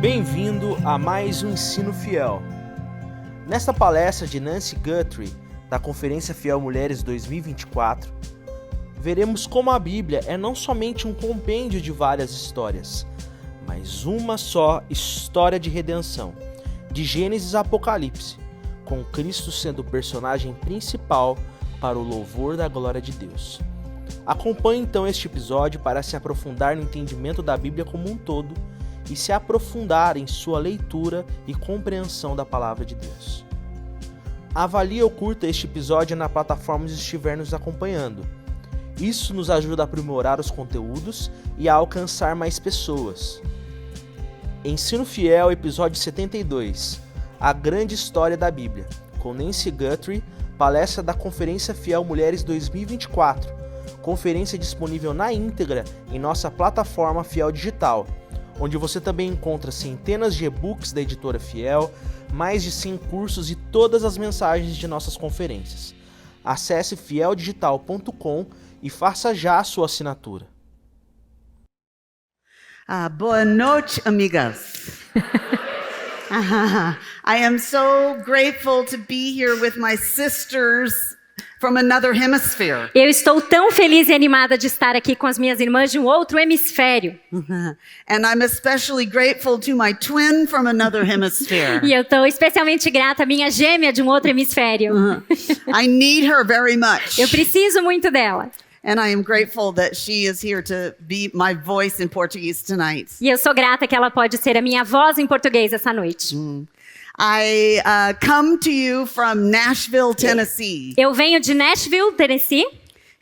Bem-vindo a mais um Ensino Fiel. Nesta palestra de Nancy Guthrie, da Conferência Fiel Mulheres 2024, veremos como a Bíblia é não somente um compêndio de várias histórias, mas uma só história de redenção, de Gênesis a Apocalipse, com Cristo sendo o personagem principal para o louvor da glória de Deus. Acompanhe então este episódio para se aprofundar no entendimento da Bíblia como um todo e se aprofundar em sua leitura e compreensão da palavra de Deus. Avalie ou curta este episódio na plataforma onde estiver nos acompanhando. Isso nos ajuda a aprimorar os conteúdos e a alcançar mais pessoas. Ensino Fiel, episódio 72, A Grande História da Bíblia, com Nancy Guthrie, palestra da Conferência Fiel Mulheres 2024, conferência disponível na íntegra em nossa plataforma Fiel Digital, onde você também encontra centenas de e-books da editora Fiel, mais de 100 cursos e todas as mensagens de nossas conferências. Acesse fieldigital.com e faça já a sua assinatura. Boa noite, amigas. I am so grateful to be here with my sisters from another hemisphere. Eu estou tão feliz e animada de estar aqui com as minhas irmãs de um outro hemisfério. And I'm especially grateful to my twin from another hemisphere. E eu estou especialmente grata à minha gêmea de um outro hemisfério. I need her very much. Eu preciso muito dela. And I am grateful that she is here to be my voice in Portuguese tonight. E eu sou grata que ela pode ser a minha voz em português essa noite. I come to you from Nashville, Tennessee. Eu venho de Nashville, Tennessee.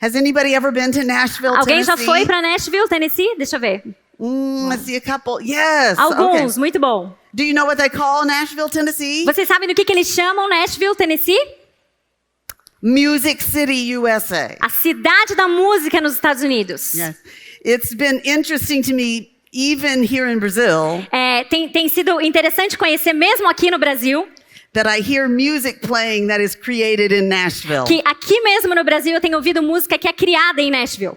Has anybody ever been to Nashville, Alguém Tennessee? já foi para Nashville, Tennessee? Deixa eu ver. I see a couple. Yes. Alguns, Okay. muito bom. Do you know what they call Nashville, Tennessee? Vocês sabem do que eles chamam Nashville, Tennessee? Music City, USA. A cidade da música nos Estados Unidos. Yes. It's been interesting to me, even here in Brazil, Tem sido interessante conhecer, mesmo aqui no Brasil, that I hear music playing that is created in Nashville. que aqui mesmo no Brasil eu tenho ouvido música que é criada em Nashville.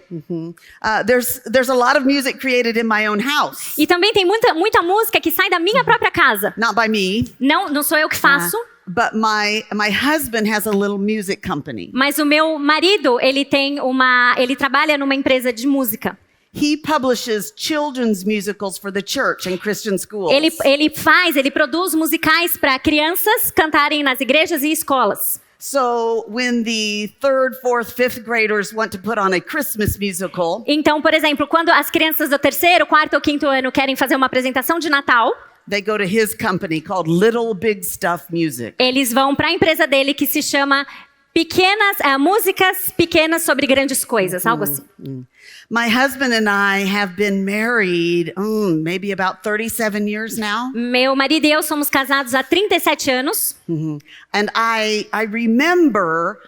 There's a lot of music created in my own house. E também tem muita música que sai da minha própria casa. Not by me. Não sou eu que faço. But my husband has a little music company. Mas o meu marido, ele trabalha numa empresa de música. He publishes children's musicals for the church and Christian schools. Ele produz musicais para crianças cantarem nas igrejas e escolas. So when the 3rd, 4th, 5th graders want to put on a Christmas musical, Então, por exemplo, quando as crianças do 3º, 4º ou 5º ano querem fazer uma apresentação de Natal, they go to his company called Little Big Stuff Music. eles vão para a empresa dele que se chama Músicas Pequenas sobre Grandes Coisas, algo assim. My husband and I have been married maybe about 37 years now. Meu marido e eu somos casados há 37 anos. And I remember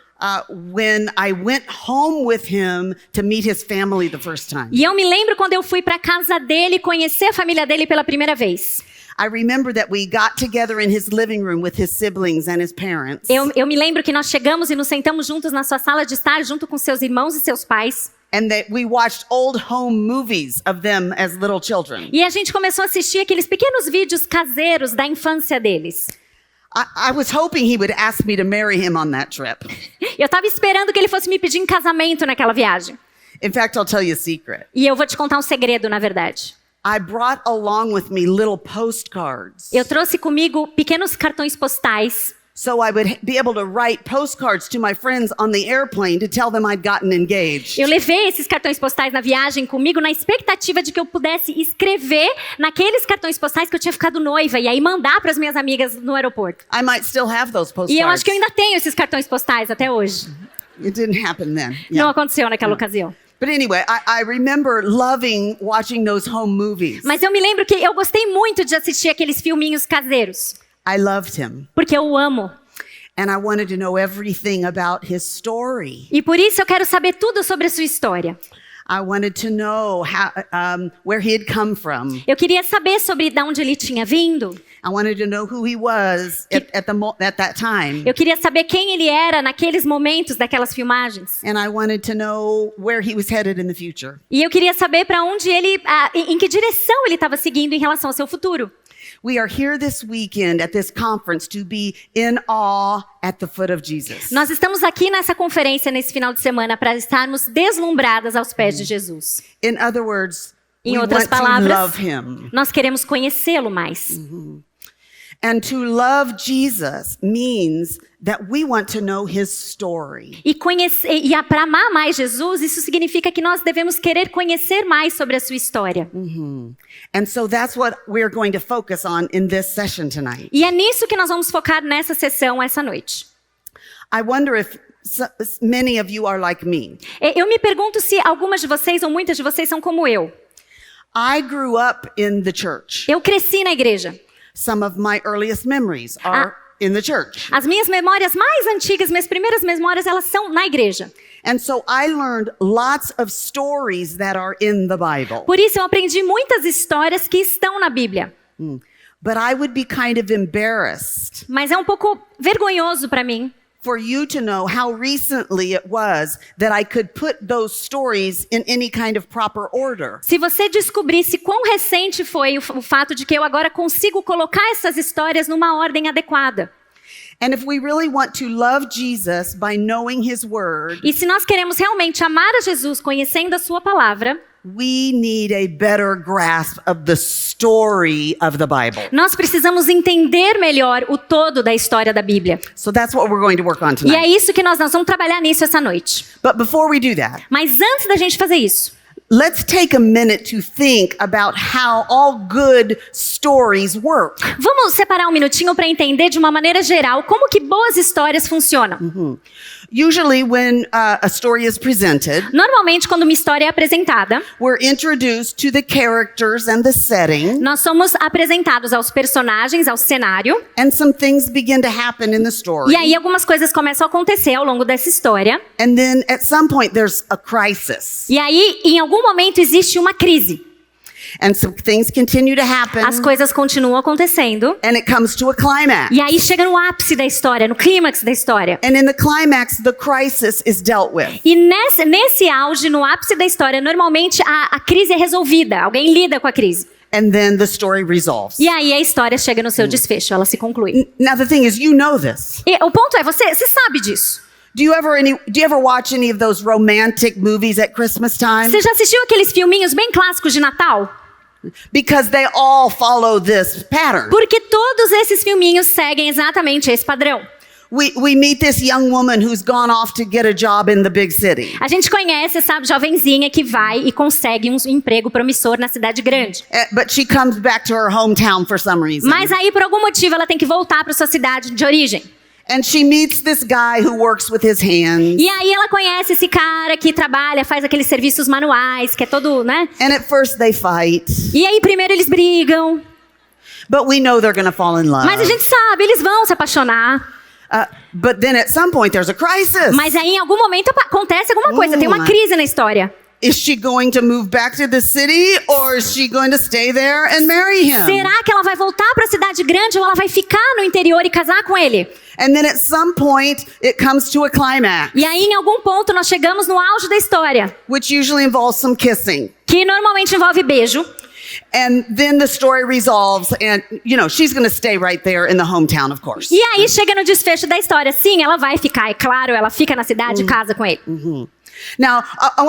when I went home with him to meet his family the first time. E eu me lembro quando eu fui para a casa dele conhecer a família dele pela primeira vez. I remember that we got together in his living room with his siblings and his parents. Eu me lembro que nós chegamos e nos sentamos juntos na sua sala de estar, junto com seus irmãos e seus pais. And that we watched old home movies of them as little children. E a gente começou a assistir aqueles pequenos vídeos caseiros da infância deles. I was hoping he would ask me to marry him on that trip. Eu estava esperando que ele fosse me pedir em casamento naquela viagem. In fact, I'll tell you a secret. E eu vou te contar um segredo, na verdade. I brought along with me little postcards. Eu trouxe comigo pequenos cartões postais. So I would be able to write postcards to my friends on the airplane to tell them I'd gotten engaged. Eu levei esses cartões postais na viagem comigo na expectativa de que eu pudesse escrever naqueles cartões postais que eu tinha ficado noiva e aí mandar para as minhas amigas no aeroporto. I might still have those postcards. E eu acho que eu ainda tenho esses cartões postais até hoje. It didn't happen then. Não aconteceu naquela ocasião. But anyway, I remember loving watching those home movies. Mas eu me lembro que eu gostei muito de assistir aqueles filminhos caseiros. I loved him. Porque eu o amo. And I wanted to know everything about his story. E por isso eu quero saber tudo sobre a sua história. I wanted to know where he had come from. Eu queria saber sobre de onde ele tinha vindo. I wanted to know who he was at that time. Eu queria saber quem ele era naqueles momentos daquelas filmagens. And I wanted to know where he was headed in the future. E eu queria saber para onde ele, em que direção ele estava seguindo em relação ao seu futuro. We are here this weekend at this conference to be in awe at the foot of Jesus. Nós estamos aqui nessa conferência nesse final de semana para estarmos deslumbradas aos pés de Jesus. In other words, Em we outras want to palavras, love him. nós queremos conhecê-lo mais. And to love Jesus means that we want to know his story. E para amar mais Jesus, isso significa que nós devemos querer conhecer mais sobre a sua história. And so that's what we're going to focus on in this session tonight. E é nisso que nós vamos focar nessa sessão essa noite. I wonder if many of you are like me. Eu me pergunto se algumas de vocês ou muitas de vocês são como eu. I grew up in the church. Eu cresci na igreja. Some of my earliest memories are in the church. As minhas memórias mais antigas, minhas primeiras memórias, elas são na igreja. And so I learned lots of stories that are in the Bible. Por isso eu aprendi muitas histórias que estão na Bíblia. But I would be kind of embarrassed Mas é um pouco vergonhoso para mim for you to know how recently it was that I could put those stories in any kind of proper order. se você descobrisse quão recente foi o fato de que eu agora consigo colocar essas histórias numa ordem adequada. And if we really want to love Jesus by knowing his word, E se nós queremos realmente amar a Jesus conhecendo a sua palavra, we need a better grasp of the story of the Bible. nós precisamos entender melhor o todo da história da Bíblia. So that's what we're going to work on E é tonight. isso que nós vamos trabalhar nisso essa noite. But before we do that, Mas antes da gente fazer isso, let's take a minute to think about how all good stories work. vamos separar um minutinho para entender de uma maneira geral como que boas histórias funcionam. Usually when a story is presented, Normalmente, quando uma história é apresentada, we're introduced to the characters and the setting, nós somos apresentados aos personagens, ao cenário, and some things begin to happen in the story. e aí algumas coisas começam a acontecer ao longo dessa história. And then at some point there's a crisis. E aí, em algum momento, existe uma crise. And some things continue to happen. As coisas continuam acontecendo. And it comes to a climax. E aí chega no ápice da história, no clímax da história. And in the climax, the crisis is dealt with. E nesse auge, no ápice da história, normalmente a crise é resolvida. Alguém lida com a crise. And then the story resolves. E aí a história chega no seu desfecho, ela se conclui. Now the thing is, you know this. E o ponto é, você sabe disso. Do you ever watch any of those romantic movies at Christmas time? Você já assistiu aqueles filminhos bem clássicos de Natal? Because they all follow this pattern. Porque todos esses filminhos seguem exatamente esse padrão. We meet this young woman who's gone off to get a job in the big city. A gente conhece essa jovenzinha que vai e consegue um emprego promissor na cidade grande. But she comes back to her hometown for some reason. Mas aí, por algum motivo, ela tem que voltar para sua cidade de origem. And she meets this guy who works with his hands. E aí ela conhece esse cara que trabalha, faz aqueles serviços manuais, que é todo, né? And at first they fight. E aí primeiro eles brigam, But we know they're going to fall in love. mas a gente sabe, eles vão se apaixonar. But then at some point there's a crisis. Mas aí em algum momento acontece alguma coisa, tem uma crise na história. Is she going to move back to the city or is she going to stay there and marry him? Será que ela vai voltar para a cidade grande ou ela vai ficar no interior e casar com ele? And then at some point it comes to a climax, E aí em algum ponto nós chegamos no auge da história, which usually involves some kissing. que normalmente envolve beijo. And then the story resolves and, you know, she's going to stay right there in the hometown, of course. E aí chega no desfecho da história. Sim, ela vai ficar, é claro, ela fica na cidade e casa com ele. Now, I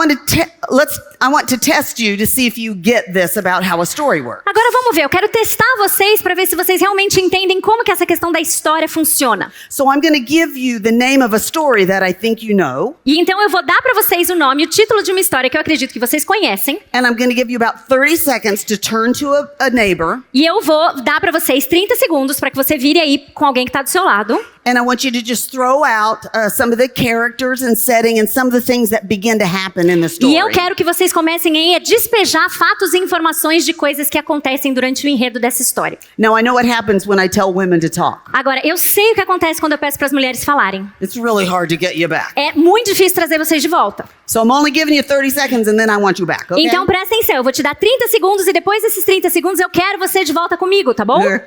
want to test you to see if you get this about how a story works. Agora vamos ver, eu quero testar vocês para ver se vocês realmente entendem como que essa questão da história funciona. So I'm going to give you the name of a story that I think you know, E então eu vou dar para vocês o nome, o título de uma história que eu acredito que vocês conhecem. and I'm going to give you about 30 seconds to turn to a neighbor, E eu vou dar para vocês 30 segundos para que você vire aí com alguém que está do seu lado. and I want you to just throw out some of the characters and setting and some of the things that begin to happen in the story. E eu quero que vocês comecem aí a despejar fatos e informações de coisas que acontecem durante o enredo dessa história. Now, I know what happens when I tell women to talk. Agora, eu sei o que acontece quando eu peço para as mulheres falarem. It's really hard to get you back. É muito difícil trazer vocês de volta. So I'm only giving you 30 seconds and then I want you back, okay? Então presta atenção, eu vou te dar 30 segundos e depois desses 30 segundos eu quero você de volta comigo, tá bom? All right.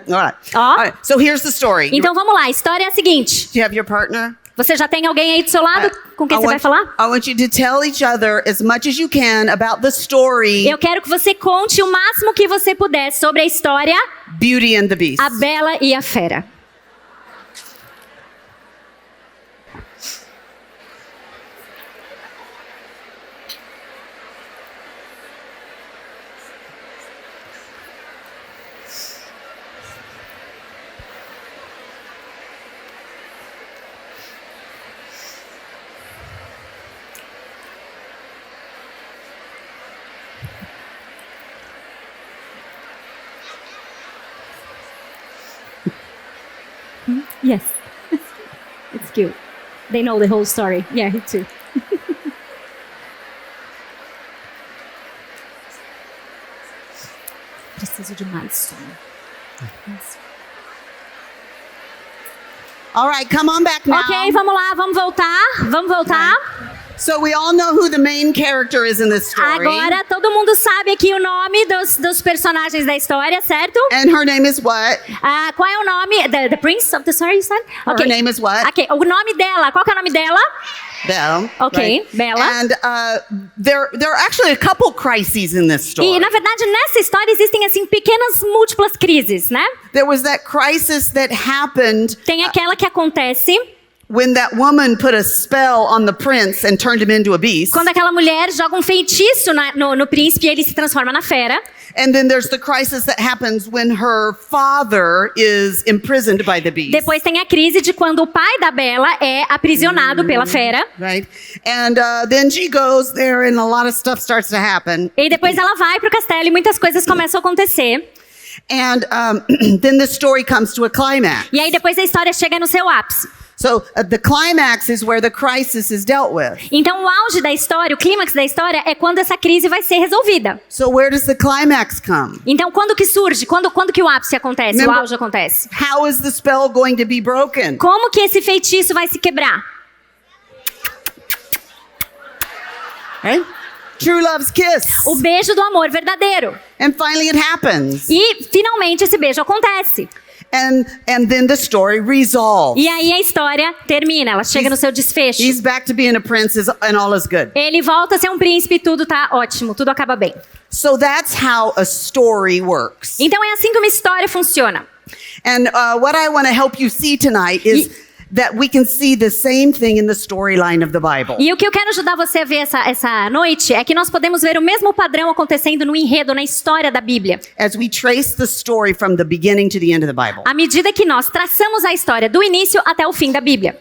Ó. All right. So here's the story. Então vamos lá, a história é a seguinte. Do you have your partner? Você já tem alguém aí do seu lado com quem você vai falar? I want you to tell each other as much as you can about the story Eu quero que você conte o máximo que você puder sobre a história Beauty and the Beast. A Bela e a Fera. Yes. It's cute. They know the whole story. Yeah, he too. Preciso de mais som. All right, come on back now. Ok, vamos lá, vamos voltar. So we all know who the main character is in this story. Agora todo mundo sabe aqui o nome dos personagens da história, certo? And her name is what? Qual é o nome? The Prince of the Story, you said? Her name is what? Ok, o nome dela, qual que é o nome dela? Belle. Ok, right? Bella. And there are actually a couple crises in this story. E na verdade nessa história existem assim pequenas múltiplas crises, né? There was that crisis that happened Tem aquela que acontece when that woman put a spell on the prince and turned him into a beast. quando aquela mulher joga um feitiço no príncipe e ele se transforma na fera. And then there's the crisis that happens when her father is imprisoned by the beast. Depois tem a crise de quando o pai da Bela é aprisionado pela fera. Right? And then she goes there and a lot of stuff starts to happen. E depois ela vai pro castelo e muitas coisas começam a acontecer. And then the story comes to a climax. E aí depois a história chega no seu ápice. So the climax is where the crisis is dealt with. Então o auge da história, o clímax da história é quando essa crise vai ser resolvida. So where does the climax come? Então quando que surge? Quando que o ápice acontece? Remember- O auge acontece? How is the spell going to be broken? Como que esse feitiço vai se quebrar? Right? True love's kiss. O beijo do amor verdadeiro. And finally it happens. E finalmente esse beijo acontece. And then the story resolves. E aí a história termina, ela chega no seu desfecho. He's back to being a prince and all is good. Ele volta a ser um príncipe e tudo tá ótimo, tudo acaba bem. So that's how a story works. Então é assim que uma história funciona. And what I want to help you see tonight is that we can see the same thing in the storyline of the Bible. E o que eu quero ajudar você a ver essa noite é que nós podemos ver o mesmo padrão acontecendo no enredo, na história da Bíblia. As we trace the story from the beginning to the end of the Bible. À medida que nós traçamos a história do início até o fim da Bíblia.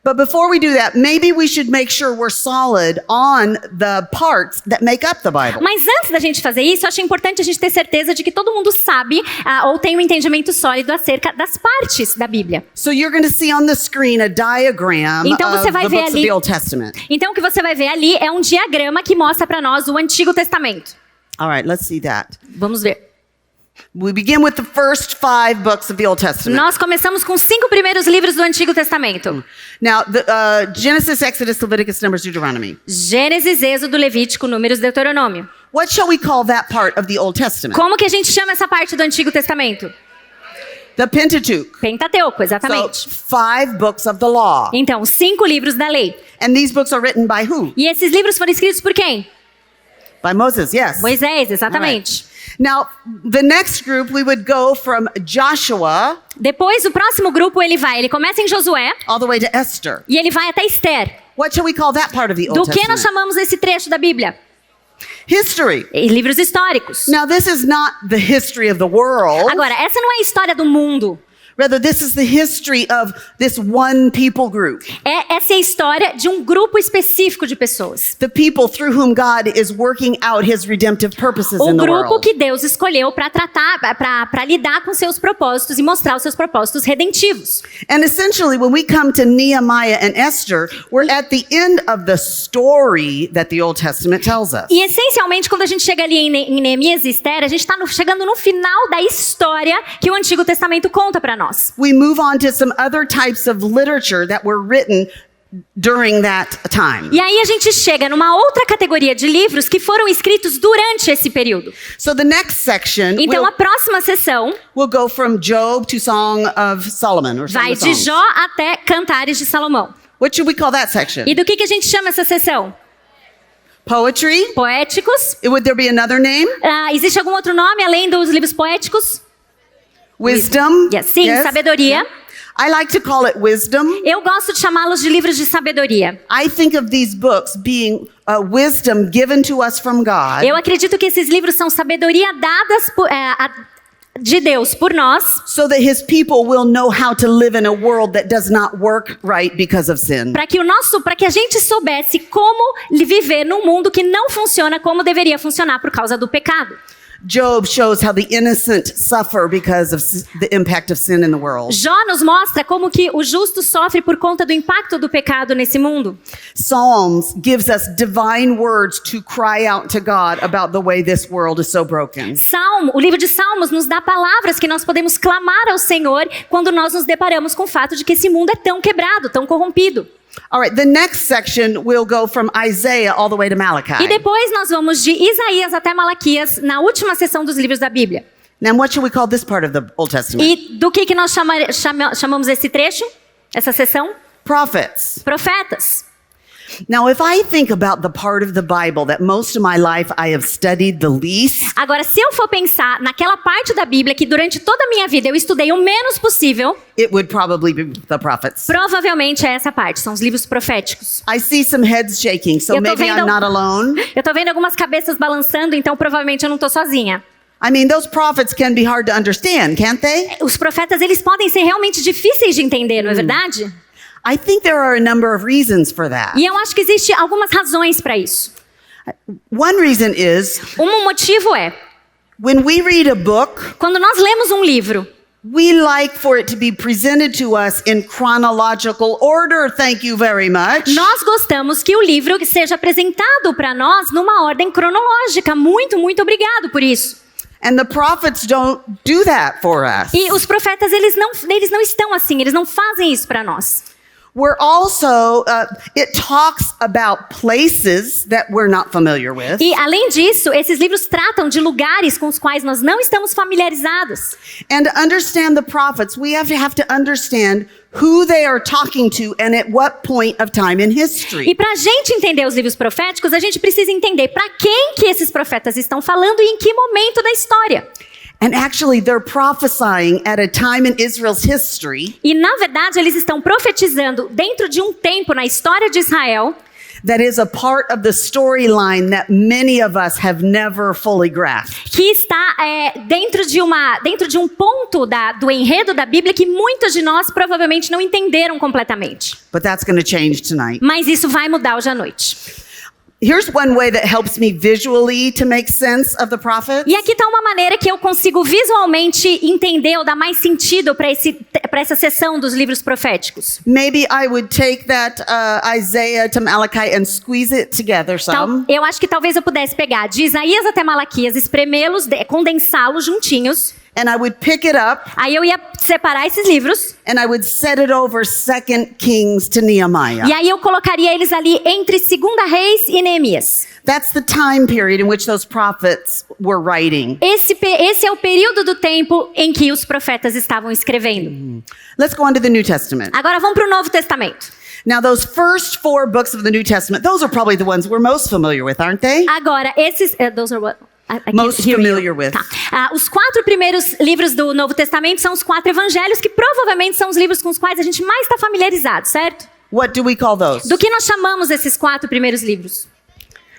But before we do that, maybe we should make sure we're solid on the parts that make up the Bible. Mas antes da gente fazer isso, eu acho importante a gente ter certeza de que todo mundo sabe ou tem um entendimento sólido acerca das partes da Bíblia. So you're going to see on the screen a diagram Então você of vai the ver books of ali- the Old Testament. Então o que você vai ver ali é um diagrama que mostra para nós o Antigo Testamento. All right, let's see that. Vamos ver. We begin with the first 5 books of the Old Testament. Nós começamos com os 5 primeiros livros do Antigo Testamento. Now, Genesis, Exodus, Leviticus, Numbers, Deuteronomy. Gênesis, Êxodo, Levítico, Números, Deuteronômio. What shall we call that part of the Old Testament? Como que a gente chama essa parte do Antigo Testamento? The Pentateuch. Pentateuco, So, exatamente. 5 books of the law. Então, 5 livros da lei. And these books are written by who? E esses livros foram escritos por quem? By Moses, yes. Moisés, exatamente. Now, the next group, we would go from Joshua Depois, o próximo grupo, ele começa em Josué all the way to Esther. e ele vai até Esther. What shall we call that part of the Old Do que nós Testament? chamamos esse trecho da Bíblia? History. E livros históricos. Now, this is not the history of the world. Agora, essa não é a história do mundo. Rather, this is the history of this one people group. Essa é a história de um grupo específico de pessoas. The people through whom God is working out his redemptive purposes O in the grupo world. que Deus escolheu para tratar, para lidar com seus propósitos e mostrar os seus propósitos redentivos. And essentially, when we come to Nehemiah and Esther, we're at the end of the story that the Old Testament tells us. E essencialmente, quando a gente chega ali em Neemias e Esther, a gente está chegando no final da história que o Antigo Testamento conta para nós. We move on to some other types of literature that were written during that time. E aí a gente chega numa outra categoria de livros que foram escritos durante esse período. So the next section Então a próxima sessão will go from Job to Song of Solomon or Song vai of de Songs. Jó até Cantares de Salomão. What should we call that section? E do que a gente chama essa seção? Poetry? Poéticos. Would there be another name? Existe algum outro nome além dos livros poéticos? Wisdom? Yes. Sim, Yes? sabedoria. I like to call it wisdom. Eu gosto de chamá-los de livros de sabedoria. I think of these books being wisdom given to us from God. Eu acredito que esses livros são sabedoria dadas de Deus por nós, So that his people will know how to live in a world that does not work right because of sin. para que a gente soubesse como viver num mundo que não funciona como deveria funcionar por causa do pecado. Job shows how the innocent suffer because of the impact of sin in the world. Jó nos mostra como que o justo sofre por conta do impacto do pecado nesse mundo. Psalms gives us divine words to cry out to God about the way this world is so broken. O livro de Salmos nos dá palavras que nós podemos clamar ao Senhor quando nós nos deparamos com o fato de que esse mundo é tão quebrado, tão corrompido. All right, the next section will go from Isaiah all the way to Malachi. E depois nós vamos de Isaías até Malaquias, na última seção dos livros da Bíblia. Now, what should we call this part of the Old Testament? E do que nós chamamos esse trecho, essa seção? Prophets. Profetas. Now, if I think about the part of the Bible that most of my life I have studied the least, Agora, se eu for pensar naquela parte da Bíblia que durante toda a minha vida eu estudei o menos possível, it would probably be the prophets. provavelmente é essa parte, são os livros proféticos. I see some heads shaking, so Eu tô maybe vendo I'm not alone. Eu tô vendo algumas cabeças balançando, então provavelmente eu não tô sozinha. I mean, those prophets can be hard to understand, can't they? Os profetas, eles podem ser realmente difíceis de entender, não é verdade? I think there are a number of reasons for that. E eu acho que existe algumas razões para isso. One reason is Um motivo é, when we read a book, quando nós lemos um livro, we like for it to be presented to us in chronological order. Thank you very much. nós gostamos que o livro seja apresentado para nós numa ordem cronológica. Muito, muito obrigado por isso. And the prophets don't do that for us. E os profetas, eles não estão assim, eles não fazem isso para nós. We're also, it talks about places that we're not familiar with. E, além disso, esses livros tratam de lugares com os quais nós não estamos familiarizados. And to understand the prophets, we have to understand who they are talking to and at what point of time in history. E para a gente entender os livros proféticos, a gente precisa entender para quem que esses profetas estão falando e em que momento da história. And actually, they're prophesying at a time in Israel's history E, na verdade, eles estão profetizando dentro de um tempo na história de Israel that is a part of the storyline that many of us have never fully grasped. que está dentro de um ponto do enredo da Bíblia que muitos de nós provavelmente não entenderam completamente. But that's going to change tonight. Mas isso vai mudar hoje à noite. Here's one way that helps me visually to make sense of the prophets. E aqui está uma maneira que eu consigo visualmente entender ou dar mais sentido para essa seção dos livros proféticos. Maybe I would take that Isaiah to Malachi and squeeze it together some. Eu acho que talvez eu pudesse pegar de Isaías até Malaquias, espremê-los, condensá-los juntinhos. And I would pick it up Aí eu ia separar esses livros. and I would set it over 2 Kings to Nehemiah. E aí eu colocaria eles ali entre 2 Reis e Neemias. That's the time period in which those prophets were writing. Esse é o período do tempo em que os profetas estavam escrevendo. Let's go on to the New Testament. Agora vamos para o Novo Testamento. Now, those first 4 books of the New Testament, those are probably the ones we're most familiar with, aren't they? Agora, esses... those are what... I can't Most hear you. familiar with. Tá. Os 4 primeiros livros do Novo Testamento são os 4 evangelhos, que provavelmente são os livros com os quais a gente mais está familiarizado, certo? What do we call those? Do que nós chamamos esses 4 primeiros livros?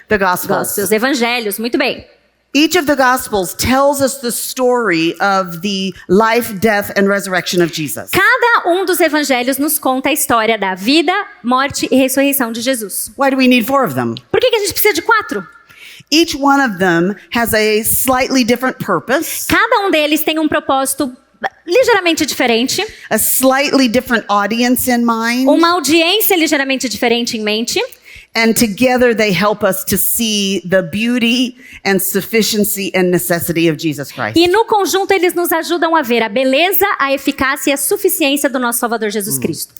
The Gospels. Os evangelhos, muito bem. Each of the Gospels tells us the story of the life, death, and resurrection of Jesus. Cada um dos evangelhos nos conta a história da vida, morte e ressurreição de Jesus. Why do we need 4 of them? Por que a gente precisa de 4? Each one of them has a slightly different purpose, Cada um deles tem um propósito ligeiramente diferente, a slightly different audience in mind, uma audiência ligeiramente diferente em mente, and together they help us to see the beauty and sufficiency and necessity of Jesus Christ. e no conjunto eles nos ajudam a ver a beleza, a eficácia e a suficiência do nosso Salvador Jesus Cristo.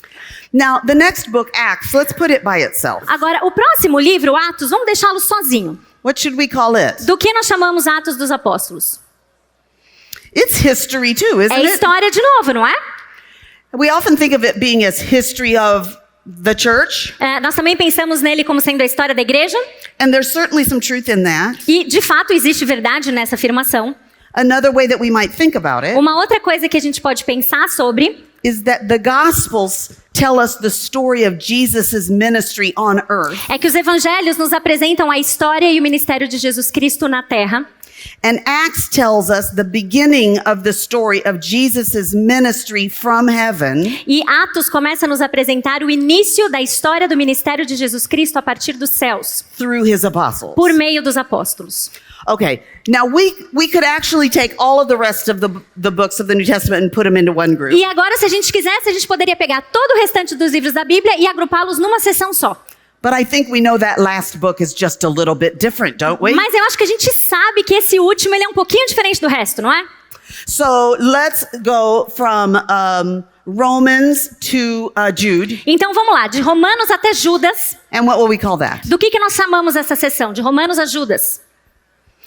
Now, the next book, Acts, let's put it by itself. Agora, o próximo livro, Atos, vamos deixá-lo sozinho. What should we call it? Do que nós chamamos Atos dos Apóstolos? It's history too, isn't É it? história de novo, não é? We often think of it being as history of the church, Nós também pensamos nele como sendo a história da igreja. and there's certainly some truth in that. E, de fato, existe verdade nessa afirmação. Another way that we might think about it Uma outra coisa que a gente pode pensar sobre is that the Gospels tell us the story of Jesus' ministry on earth. é que os evangelhos nos apresentam a história e o ministério de Jesus Cristo na Terra. And Acts tells us the beginning of the story of Jesus' ministry from heaven. E Atos começa a nos apresentar o início da história do ministério de Jesus Cristo a partir dos céus, Through his apostles. por meio dos apóstolos. Okay, now we could actually take all of the rest of the books of the New Testament and put them into one group. E agora, se a gente quisesse, a gente poderia pegar todo o restante dos livros da Bíblia e agrupá-los numa seção só. But I think we know that last book is just a little bit different, don't we? Mas eu acho que a gente sabe que esse último ele é um pouquinho diferente do resto, não é? So let's go from Romans to Jude. Então vamos lá, de Romanos até Judas. And what will we call that? Do que nós chamamos essa seção? De Romanos a Judas?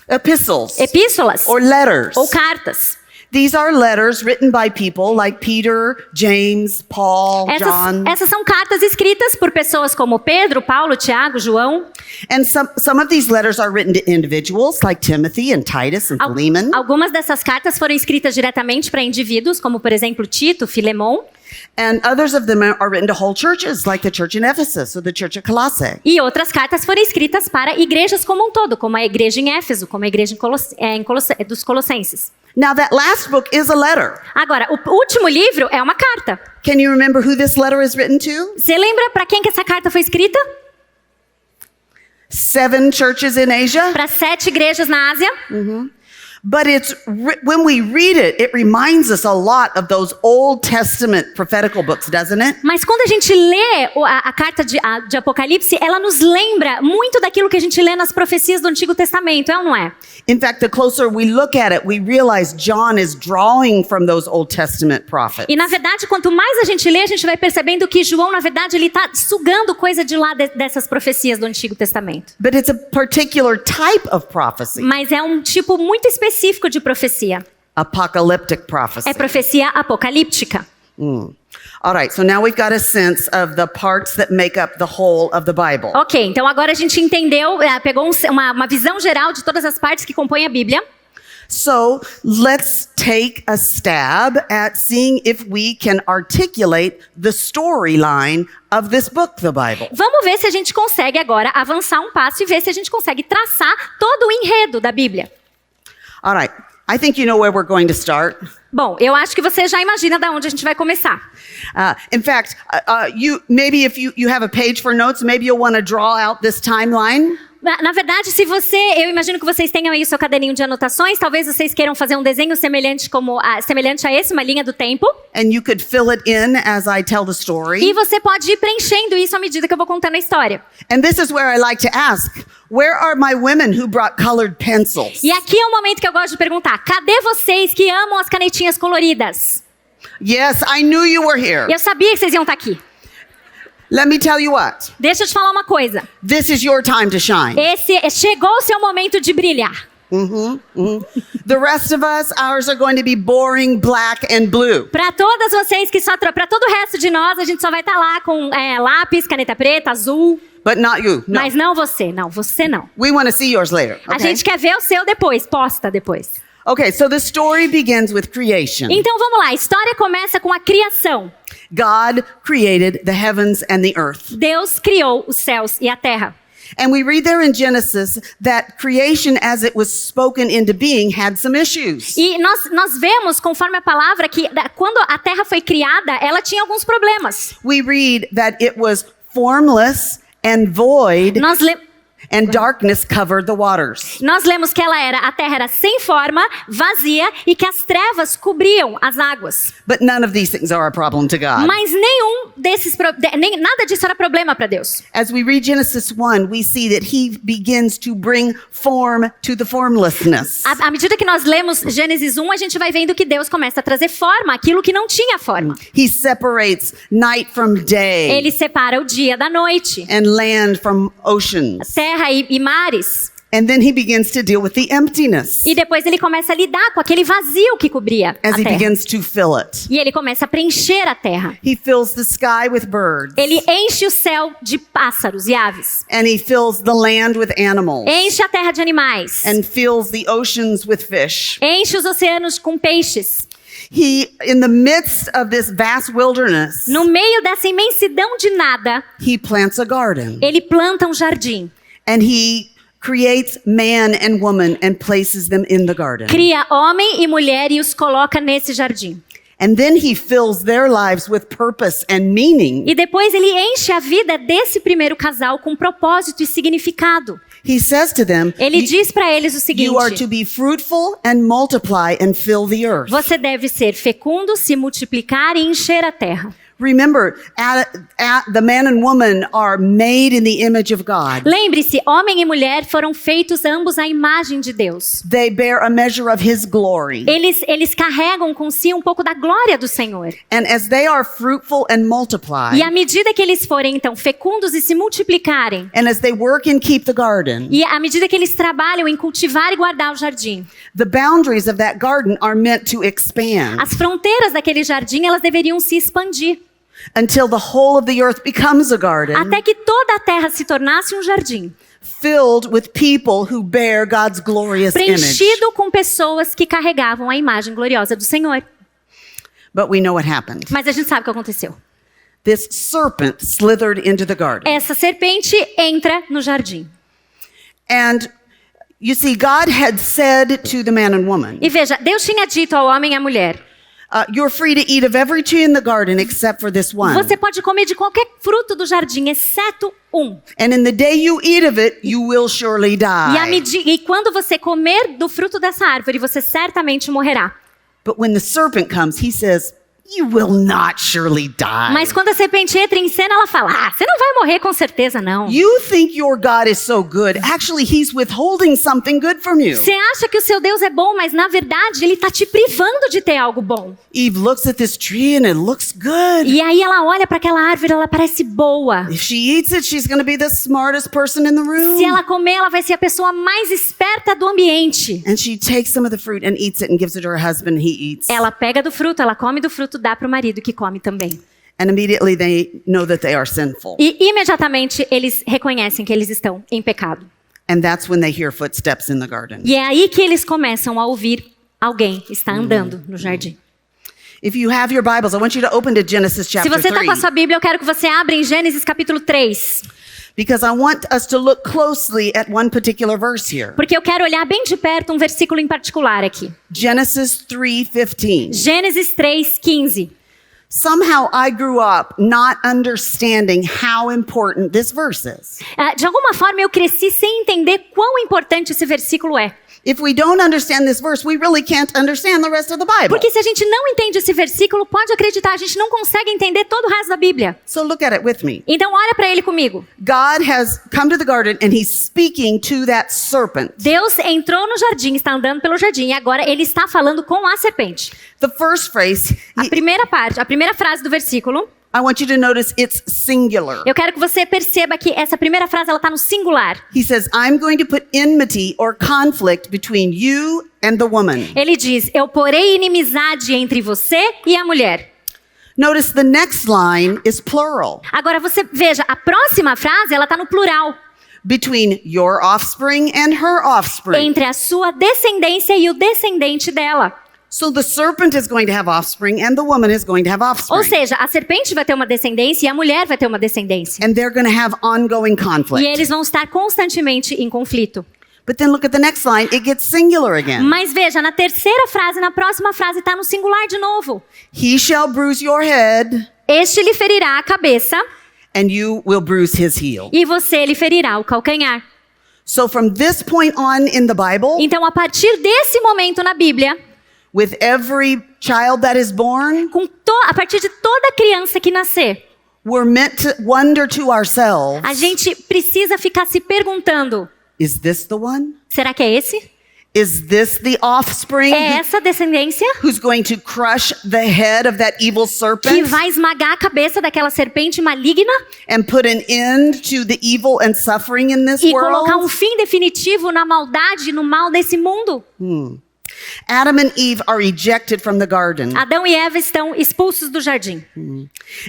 Epistles Epístolas or letters. ou cartas. These are letters written by people like Peter, James, Paul, John. Essas são cartas escritas por pessoas como Pedro, Paulo, Tiago, João. And some of these letters are written to individuals like Timothy and Titus and Philemon. Algumas dessas cartas foram escritas diretamente para indivíduos, como por exemplo Tito, Filemon. And others of them are written to whole churches, like the church in Ephesus or the church at Colossae. E outras cartas foram escritas para igrejas como um todo, como a igreja em Éfeso, como a igreja dos Colossenses. Now that last book is a letter. Agora, o último livro é uma carta. Can you remember who this letter is written to? Você lembra para quem que essa carta foi escrita? 7 churches in Asia. Para 7 igrejas na Ásia. But when we read it, it reminds us a lot of those Old Testament prophetical books, doesn't it? Mas quando a gente lê a carta de Apocalipse, ela nos lembra muito daquilo que a gente lê nas profecias do Antigo Testamento, é ou não é? In fact, the closer we look at it, we realize John is drawing from those Old Testament prophets. E na verdade, quanto mais a gente lê, a gente vai percebendo que João, na verdade, ele está sugando coisa de lá dessas profecias do Antigo Testamento. But it's a particular type of prophecy, Mas é um tipo muito específico de profecia. apocalyptic prophecy. É profecia apocalíptica. All right, so now we've got a sense of the parts that make up the whole of the Bible. Ok, então agora a gente entendeu, pegou uma visão geral de todas as partes que compõem a Bíblia. So let's take a stab at seeing if we can articulate the storyline of this book, the Bible. Vamos ver se a gente consegue agora avançar um passo e ver se a gente consegue traçar todo o enredo da Bíblia. All right, I think you know where we're going to start. Bom, eu acho que você já imagina de onde a gente vai começar. In fact, maybe if you have a page for notes, maybe you'll want to draw out this timeline. Na verdade, eu imagino que vocês tenham aí o seu caderninho de anotações, talvez vocês queiram fazer um desenho semelhante a esse, uma linha do tempo. And you could fill it in as I tell the story. E você pode ir preenchendo isso à medida que eu vou contando a história. And this is where I like to ask, where are my women who brought colored pencils? E aqui é o momento que eu gosto de perguntar, cadê vocês que amam as canetinhas coloridas? Yes, I knew you were here. Eu sabia que vocês iam estar aqui. Let me tell you what. Deixa eu te falar uma coisa. This is your time to shine. Chegou o seu momento de brilhar. The rest of us, ours are going to be boring black and blue. Para todas vocês para todo o resto de nós, a gente só vai estar lá com lápis, caneta preta, azul. But not you. No. Mas não você, não. We want to see yours later. A Okay? gente quer ver o seu depois, posta depois. Okay, so the story begins with creation. Então vamos lá, a história começa com a criação. God created the heavens and the earth. Deus criou os céus e a terra. And we read there in Genesis that creation as it was spoken into being had some issues. E nós vemos, conforme a palavra, que quando a terra foi criada, ela tinha alguns problemas. We read that it was formless and void, and darkness covered the waters. Nós lemos que a terra era sem forma, vazia e que as trevas cobriam as águas. But none of these things are a problem to God. Mas nada disso era problema para Deus. As we read Genesis 1, we see that he begins to bring form to the formlessness. À medida que nós lemos Gênesis 1, a gente vai vendo que Deus começa a trazer forma àquilo que não tinha forma. He separates night from day. Ele separa o dia da noite. And land from oceans. Terra e mares. And then he begins to deal with the emptiness E depois ele começa a lidar com aquele vazio que cobria a as he terra. begins to fill it. E ele começa a preencher a terra. He fills the sky with birds. Ele enche o céu de pássaros e aves. And he fills the land with animals. Enche a terra de animais. And fills the oceans with fish. Enche os oceanos com peixes. He, in the midst of this vast wilderness, No meio dessa imensidão de nada, he plants a garden. ele planta um jardim. And he creates man and woman and places them in the garden. Cria homem e mulher e os coloca nesse jardim. And then he fills their lives with purpose and meaning. E depois ele enche a vida desse primeiro casal com propósito e significado. He says to them, Ele diz para eles o you are to seguinte: be fruitful and multiply and fill the earth. você deve ser fecundo, se multiplicar e encher a terra. Remember, the man and woman are made in the image of God. Lembre-se, homem e mulher foram feitos ambos à imagem de Deus. They bear a measure of his glory. Eles carregam com si um pouco da glória do Senhor. And as they are fruitful and multiply, E à medida que eles forem, então, fecundos e se multiplicarem, and as they work and keep the garden, e à medida que eles trabalham em cultivar e guardar o jardim, the boundaries of that garden are meant to expand as fronteiras daquele jardim, elas deveriam se expandir, until the whole of the earth becomes a garden até que toda a terra se tornasse um jardim, filled with people who bear God's glorious image. preenchido com pessoas que carregavam a imagem gloriosa do Senhor. But we know what happened. Mas a gente sabe o que aconteceu. This serpent slithered into the garden. Essa serpente entra no jardim. And you see, God had said to the man and woman, E veja, Deus tinha dito ao homem e à mulher: you're free to eat of every tree in the garden except for this one. você pode comer de qualquer fruto do jardim, exceto um. And in the day you eat of it, you will surely die. E quando você comer do fruto dessa árvore, você certamente morrerá. But when the serpent comes, he says, you will not surely die. Mas quando a serpente entra em cena, ela fala: você não vai morrer com certeza, não. You think your God is so good. Actually, he's withholding something good from you. Você acha que o seu Deus é bom, mas na verdade ele está te privando de ter algo bom. Eve looks at this tree and it looks good. E aí ela olha para aquela árvore, ela parece boa. If she eats it, she's going to be the smartest person in the room. Se ela comer, ela vai ser a pessoa mais esperta do ambiente. And she takes some of the fruit and eats it and gives it to her husband. He eats. Ela pega do fruto, ela come do fruto, dá para o marido que come também. And immediately they know that they are sinful. E imediatamente eles reconhecem que eles estão em pecado. And that's when they hear footsteps in the garden. E é aí que eles começam a ouvir alguém está andando no jardim. If you have your Bibles, I want you to open to Genesis Se chapter você está 3. com a sua Bíblia, eu quero que você abra em Gênesis capítulo 3. Because I want us to look closely at one particular verse here. Porque eu quero olhar bem de perto um versículo em particular aqui. Genesis 3:15. Gênesis 3:15. Somehow I grew up not understanding how important this verse is. De alguma forma eu cresci sem entender quão importante esse versículo é. If we don't understand this verse, we really can't understand the rest of the Bible. Porque se a gente não entende esse versículo, pode acreditar, a gente não consegue entender todo o resto da Bíblia. So look at it with me. Então olha para ele comigo. God has come to the garden and he's speaking to that serpent. Deus entrou no jardim, está andando pelo jardim e agora ele está falando com a serpente. The first phrase, A primeira frase do versículo, I want you to notice it's singular. eu quero que você perceba que essa primeira frase ela está no singular. He says, I'm going to put enmity or conflict between you and the woman. Ele diz: eu porei inimizade entre você e a mulher. Notice the next line is plural. Agora você veja, a próxima frase ela está no plural. Between your offspring and her offspring. Entre a sua descendência e o descendente dela. So the serpent is going to have offspring and the woman is going to have offspring. Ou seja, a serpente vai ter uma descendência e a mulher vai ter uma descendência. And they're going to have ongoing conflict. E eles vão estar constantemente em conflito. But then look at the next line, it gets singular again. Mas veja, na terceira frase, na próxima frase, está no singular de novo. He shall bruise your head Este lhe ferirá a cabeça and you will bruise his heel. e você lhe ferirá o calcanhar. So from this point on in the Bible, Então, a partir desse momento na Bíblia, with every child that is born, a partir de toda criança que nascer, we're meant to wonder to ourselves, a gente precisa ficar se perguntando: is this the one? será que é esse? Is this the offspring É essa descendência who's going to crush the head of that evil que serpent vai esmagar a cabeça daquela serpente maligna and put an end to the evil and suffering in this e colocar world? fim definitivo na maldade e no mal desse mundo. Adam and Eve are ejected from the garden. Adão e Eva estão expulsos do jardim.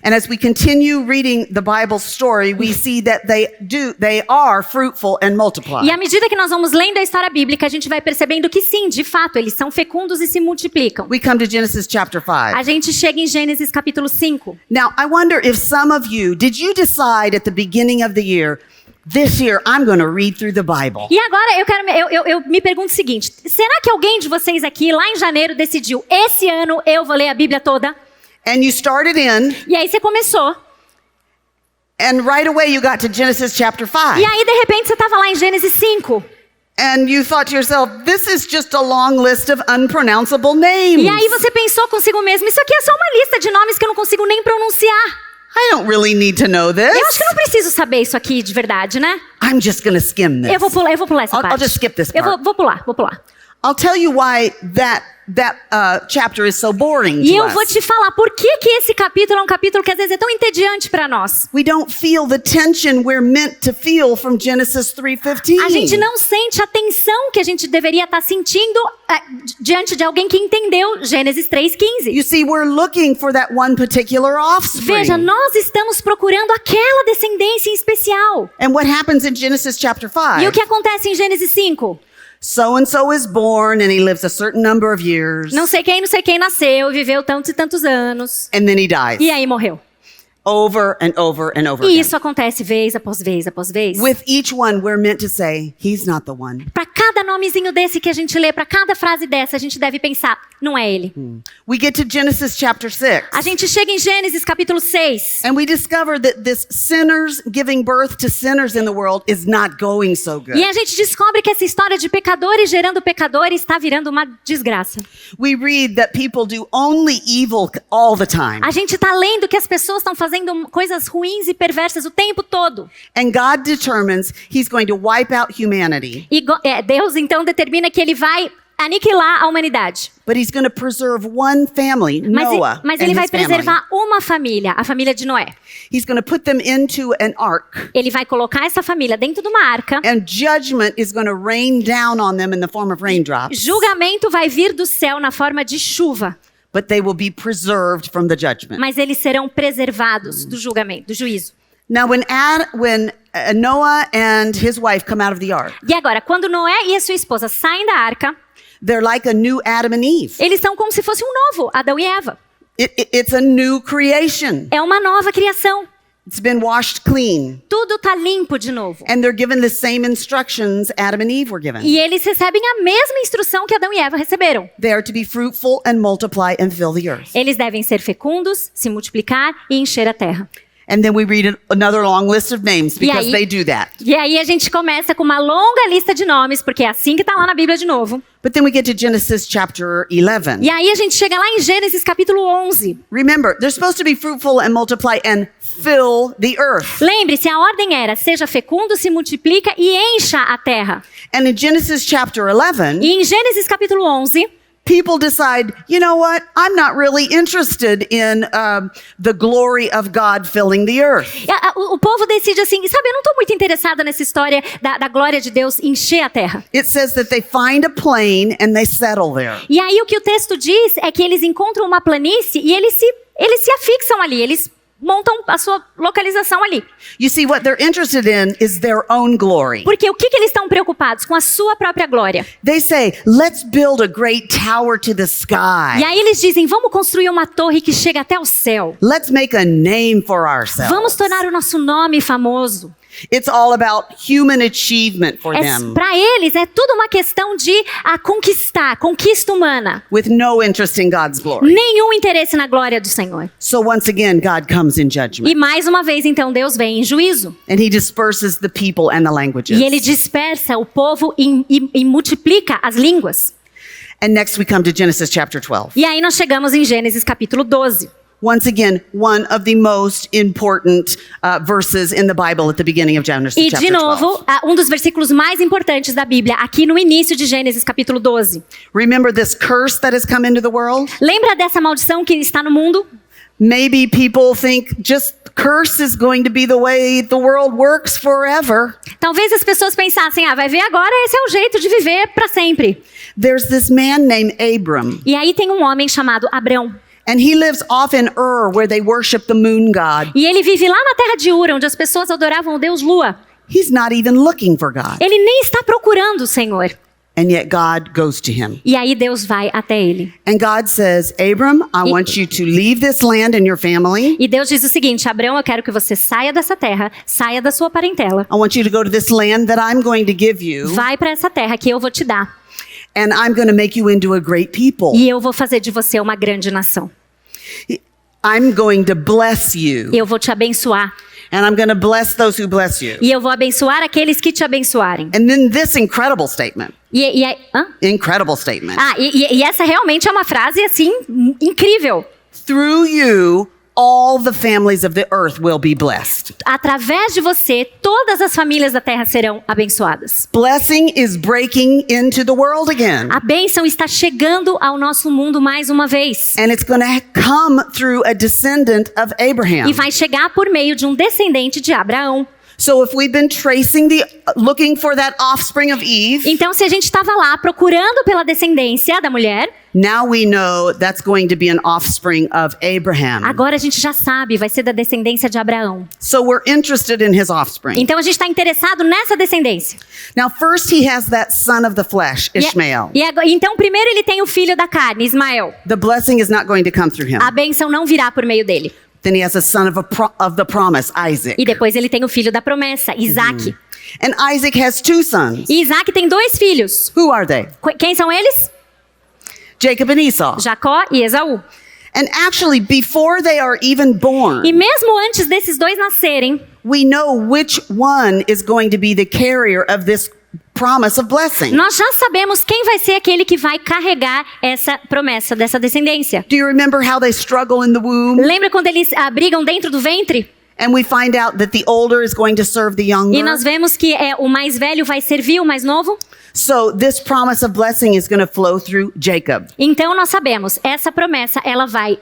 And as we continue reading the Bible story, we see that they are fruitful and multiply. E à medida que nós vamos lendo a história bíblica, a gente vai percebendo que sim, de fato, eles são fecundos e se multiplicam. We come to Genesis chapter 5. A gente chega em Gênesis capítulo 5. Now, I wonder if some of you, did you decide at the beginning of the year, this year I'm going to read through the Bible? E agora eu me pergunto o seguinte: será que alguém de vocês aqui, lá em janeiro, decidiu, esse ano eu vou ler a Bíblia toda? And you started in, E aí você começou. and right away you got to Genesis chapter 5. E aí, de repente, você estava lá em Gênesis 5. And you thought to yourself, this is just a long list of unpronounceable names. E aí você pensou consigo mesmo, isso aqui é só uma lista de nomes que eu não consigo nem pronunciar. I don't really need to know this. Eu acho que eu não preciso saber isso aqui de verdade, né? I'm just going to skim this. Eu vou pular essa I'll parte. just skip this Eu part. vou pular. I'll tell you why that chapter is so boring E to eu us. vou te falar por que esse capítulo é um capítulo que às vezes é tão entediante para nós. We don't feel the tension we're meant to feel from Genesis 3:15. A gente não sente a tensão que a gente deveria estar sentindo diante de alguém que entendeu Gênesis 3:15. You see, we're looking for that one particular offspring. Veja, nós estamos procurando aquela descendência em especial. And what happens in Genesis chapter 5? E o que acontece em Gênesis 5? So and so is born and he lives a certain number of years. Não sei quem nasceu, viveu tantos e tantos anos. And then he dies. E aí morreu. Over and over and over E again. isso acontece vez após vez após vez. With each one, we're meant to say, he's not the one. Para cada nomezinho desse que a gente lê, para cada frase dessa, a gente deve pensar, não é ele. We get to Genesis chapter 6. A gente chega em Gênesis capítulo 6. And we discover that this sinners giving birth to sinners in the world is not going so good. E a gente descobre que essa história de pecadores gerando pecadores está virando uma desgraça. We read that people do only evil all the time. A gente está lendo que as pessoas estão fazendo coisas ruins e perversas o tempo todo. And God determines he's going to wipe out humanity. E Deus então determina que ele vai aniquilar a humanidade. But he's going to preserve one family, Noah Mas and ele vai his family. preservar uma família, a família de Noé. He's going to put them into an ark. Ele vai colocar essa família dentro de uma arca. And judgment is going to rain down on them in the form of raindrops. Julgamento vai vir do céu na forma de chuva. But they will be preserved from the judgment. Mas eles serão preservados do julgamento, do juízo. Now, when Noah and his wife come out of the ark, E agora, quando Noé e a sua esposa saem da arca, they're like a new Adam and Eve. eles são como se fosse um novo Adão e Eva. It's a new creation. É uma nova criação. It's been washed clean. Tudo tá limpo de novo. And they're given the same instructions Adam and Eve were given. E eles recebem a mesma instrução que Adão e Eva receberam. They are to be fruitful and multiply and fill the earth. Eles devem ser fecundos, se multiplicar e encher a terra. And then we read another long list of names because aí- they do that. E aí a gente começa com uma longa lista de nomes, porque é assim que tá lá na Bíblia de novo. But then we get to Genesis chapter 11. E aí a gente chega lá em Gênesis capítulo 11. Remember, they're supposed to be fruitful and multiply and fill the earth. Lembre-se, a ordem era: seja fecundo, se multiplica e encha a terra. And in Genesis chapter 11, E em Gênesis capítulo 11, people decide, you know what? I'm not really interested in the glory of God filling the earth. o povo decide assim, sabe, eu não estou muito interessada nessa história da glória de Deus encher a terra. It says that they find a plain and they settle there. E aí o que o texto diz é que eles encontram uma planície e eles se afixam ali, eles montam a sua localização ali. You see, what they're interested in is their own glory. Porque o que eles estão preocupados? Com a sua própria glória. They say, let's build a great tower to the E sky. aí eles dizem, vamos construir uma torre que chega até o céu. Let's make a name for ourselves. Vamos tornar o nosso nome famoso. It's all about human achievement for them, Para eles é tudo uma questão de conquista humana. with no interest in God's glory. Nenhum interesse na glória do Senhor. So once again, God comes in E judgment, mais uma vez, então, Deus vem em juízo. and he disperses the people and the languages. E ele dispersa o povo e multiplica as línguas. And next we come to Genesis chapter 12. E aí nós chegamos em Gênesis capítulo 12. Once again, one of the most important verses in the Bible at the beginning of Genesis E chapter de 12. novo, um dos versículos mais importantes da Bíblia, aqui no início de Gênesis capítulo 12. Remember this curse that has come into the world? Lembra dessa maldição que está no mundo? Maybe people think just curse is going to be the way the world works forever. Talvez as pessoas pensassem, vai ver agora, esse é o jeito de viver para sempre. There's this man named Abram, E aí tem um homem chamado Abrão. and he lives off in Ur where they worship the moon god. E ele vive lá na terra de Ur, onde as pessoas adoravam o Deus Lua. He's not even looking for God. Ele nem está procurando o Senhor. And yet God goes to him. E aí Deus vai até ele. And God says, Abram, I want you to leave this land and your family. E Deus diz o seguinte, Abrão, eu quero que você saia dessa terra, saia da sua parentela. I want you to go to this land that I'm going to give you, Vai para essa terra que eu vou te dar. and I'm going to make you into a great people. E eu vou fazer de você uma grande nação. I'm going to bless you, Eu vou te abençoar. and I'm going to bless those who bless you. E eu vou abençoar aqueles que te abençoarem. And then this incredible statement. Incredible statement. E essa realmente é uma frase, assim, incrível. Through you, all the families of the earth will be blessed. Através de você, todas as famílias da terra serão abençoadas. Blessing is breaking into the world again. A bênção está chegando ao nosso mundo mais uma vez. And it's going to come through a descendant of Abraham. E vai chegar por meio de um descendente de Abraão. So if we've been looking for that offspring of Eve, Então, se a gente estava lá procurando pela descendência da mulher, now we know that's going to be an offspring of Abraham. agora a gente já sabe, vai ser da descendência de Abraão. So we're interested in his offspring. Então, a gente está interessado nessa descendência. Now first he has that son of the flesh, Ishmael. Então, primeiro ele tem o filho da carne, Ismael. The blessing is not going to come through him. A bênção não virá por meio dele. Then he has a son of the promise, Isaac. E depois ele tem o filho da promessa, Isaac. And Isaac has two sons. E Isaac tem 2 filhos. Who are they? Quem são eles? Jacob and Esau. Jacó e Esaú. And actually, before they are even born, E mesmo antes desses 2 nascerem, we know which one is going to be the carrier of this promise of blessing. nós já sabemos quem vai ser aquele que vai carregar essa promessa dessa descendência. Do you remember how they struggle in the womb? Lembra quando eles brigam dentro do ventre? And we find out that the older is going to serve the younger. E nós vemos que o mais velho vai servir o mais novo? So this promise of blessing is going to flow through Jacob. Então nós sabemos, essa promessa ela vai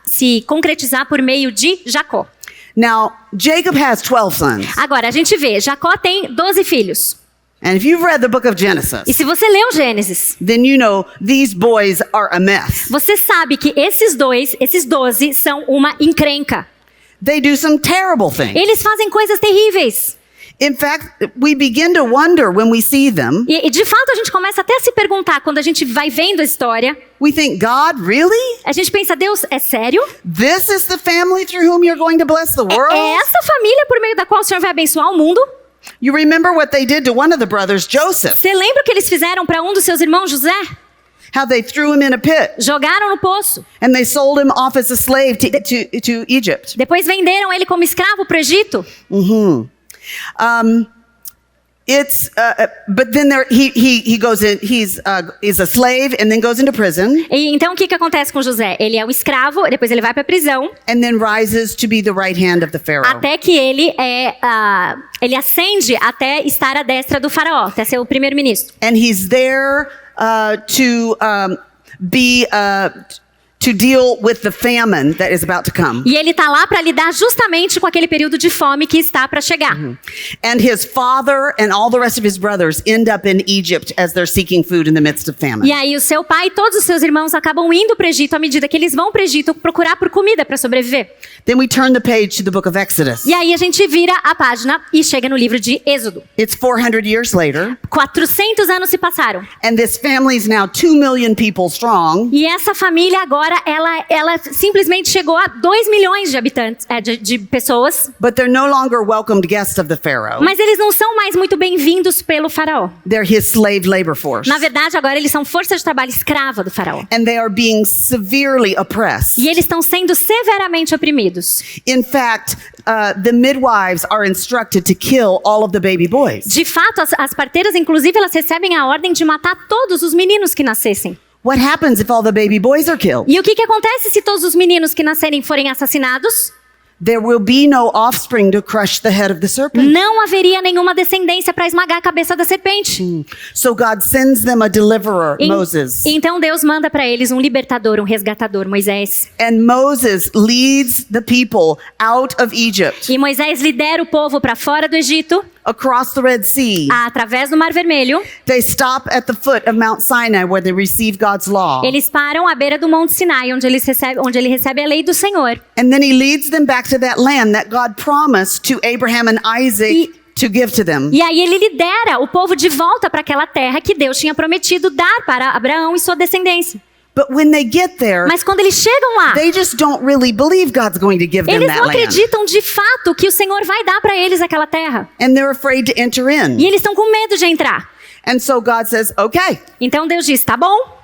se concretizar por meio de Jacó. Now, Jacob has 12 sons. Agora, a gente vê, Jacó tem 12 filhos. And if you've read the book of E Genesis, se você leu Gênesis, then you know these boys are a mess. você sabe que esses 12 são uma encrenca. They do some terrible things. Eles fazem coisas terríveis. In fact, we begin to wonder when we see them. E de fato a gente começa até a se perguntar, quando a gente vai vendo a história, We think, God, really? a gente pensa, Deus, é sério? This is the family through whom you're going to bless the world? É essa família por meio da qual o Senhor vai abençoar o mundo? You remember what they did to one of the brothers, Joseph, Você lembra o que eles fizeram para um dos seus irmãos, José? how they threw him in a pit Jogaram no poço. and they sold him off as a slave to Egypt. Depois venderam ele como escravo para o Egito. But then he goes in. He's a slave and then goes into prison E então o que acontece com José? Ele é um escravo, depois ele vai para a prisão, and then rises to be the right hand of the Pharaoh. até que ele ele ascende até estar à destra do faraó, até ser o primeiro-ministro. And he's there to deal with the famine that is about to come. E ele tá lá para lidar justamente com aquele período de fome que está para chegar. And his father and all the rest of his brothers end up in Egypt as they're seeking food in the midst of famine. E aí o seu pai e todos os seus irmãos acabam indo para o Egito à medida que eles vão para o Egito procurar por comida para sobreviver. Then we turn the page to the book of Exodus. E aí a gente vira a página e chega no livro de Êxodo. It's 400 years later, 400 anos se passaram. and this family is now 2 million people strong. E essa família agora, ela simplesmente chegou a 2 milhões de habitantes, de pessoas. But they're no longer welcomed guests of the Pharaoh. Mas eles não são mais muito bem-vindos pelo faraó. They're his slave labor force. Na verdade, agora eles são força de trabalho escrava do faraó. And they are being severely oppressed. E eles estão sendo severamente oprimidos. In fact, the midwives are instructed to kill all of the baby boys. De fato, as parteiras, inclusive, elas recebem a ordem de matar todos os meninos que nascessem. What happens if all the baby boys are killed? E o que acontece se todos os meninos que nascerem forem assassinados? There will be no offspring to crush the head of the serpent. Não haveria nenhuma descendência para esmagar a cabeça da serpente. So God sends them a deliverer, Moses. Então Deus manda para eles um libertador, um resgatador, Moisés. And Moses leads the people out of Egypt, E Moisés lidera o povo para fora do Egito, across the Red Sea. através do Mar Vermelho. They stop at the foot of Mount Sinai where they receive God's law. Eles param à beira do Monte Sinai, onde ele recebe a lei do Senhor. And then he leads them back to that land that God promised to Abraham and Isaac to give to them. E aí ele lidera o povo de volta para aquela terra que Deus tinha prometido dar para Abraão e sua descendência. But when they get there, Mas quando eles chegam lá, they just don't really believe God's going to give them eles that não land. acreditam de fato que o Senhor vai dar para eles aquela terra. And they're afraid to enter in. E eles estão com medo de entrar. And so God says, okay, Então Deus diz, tá bom,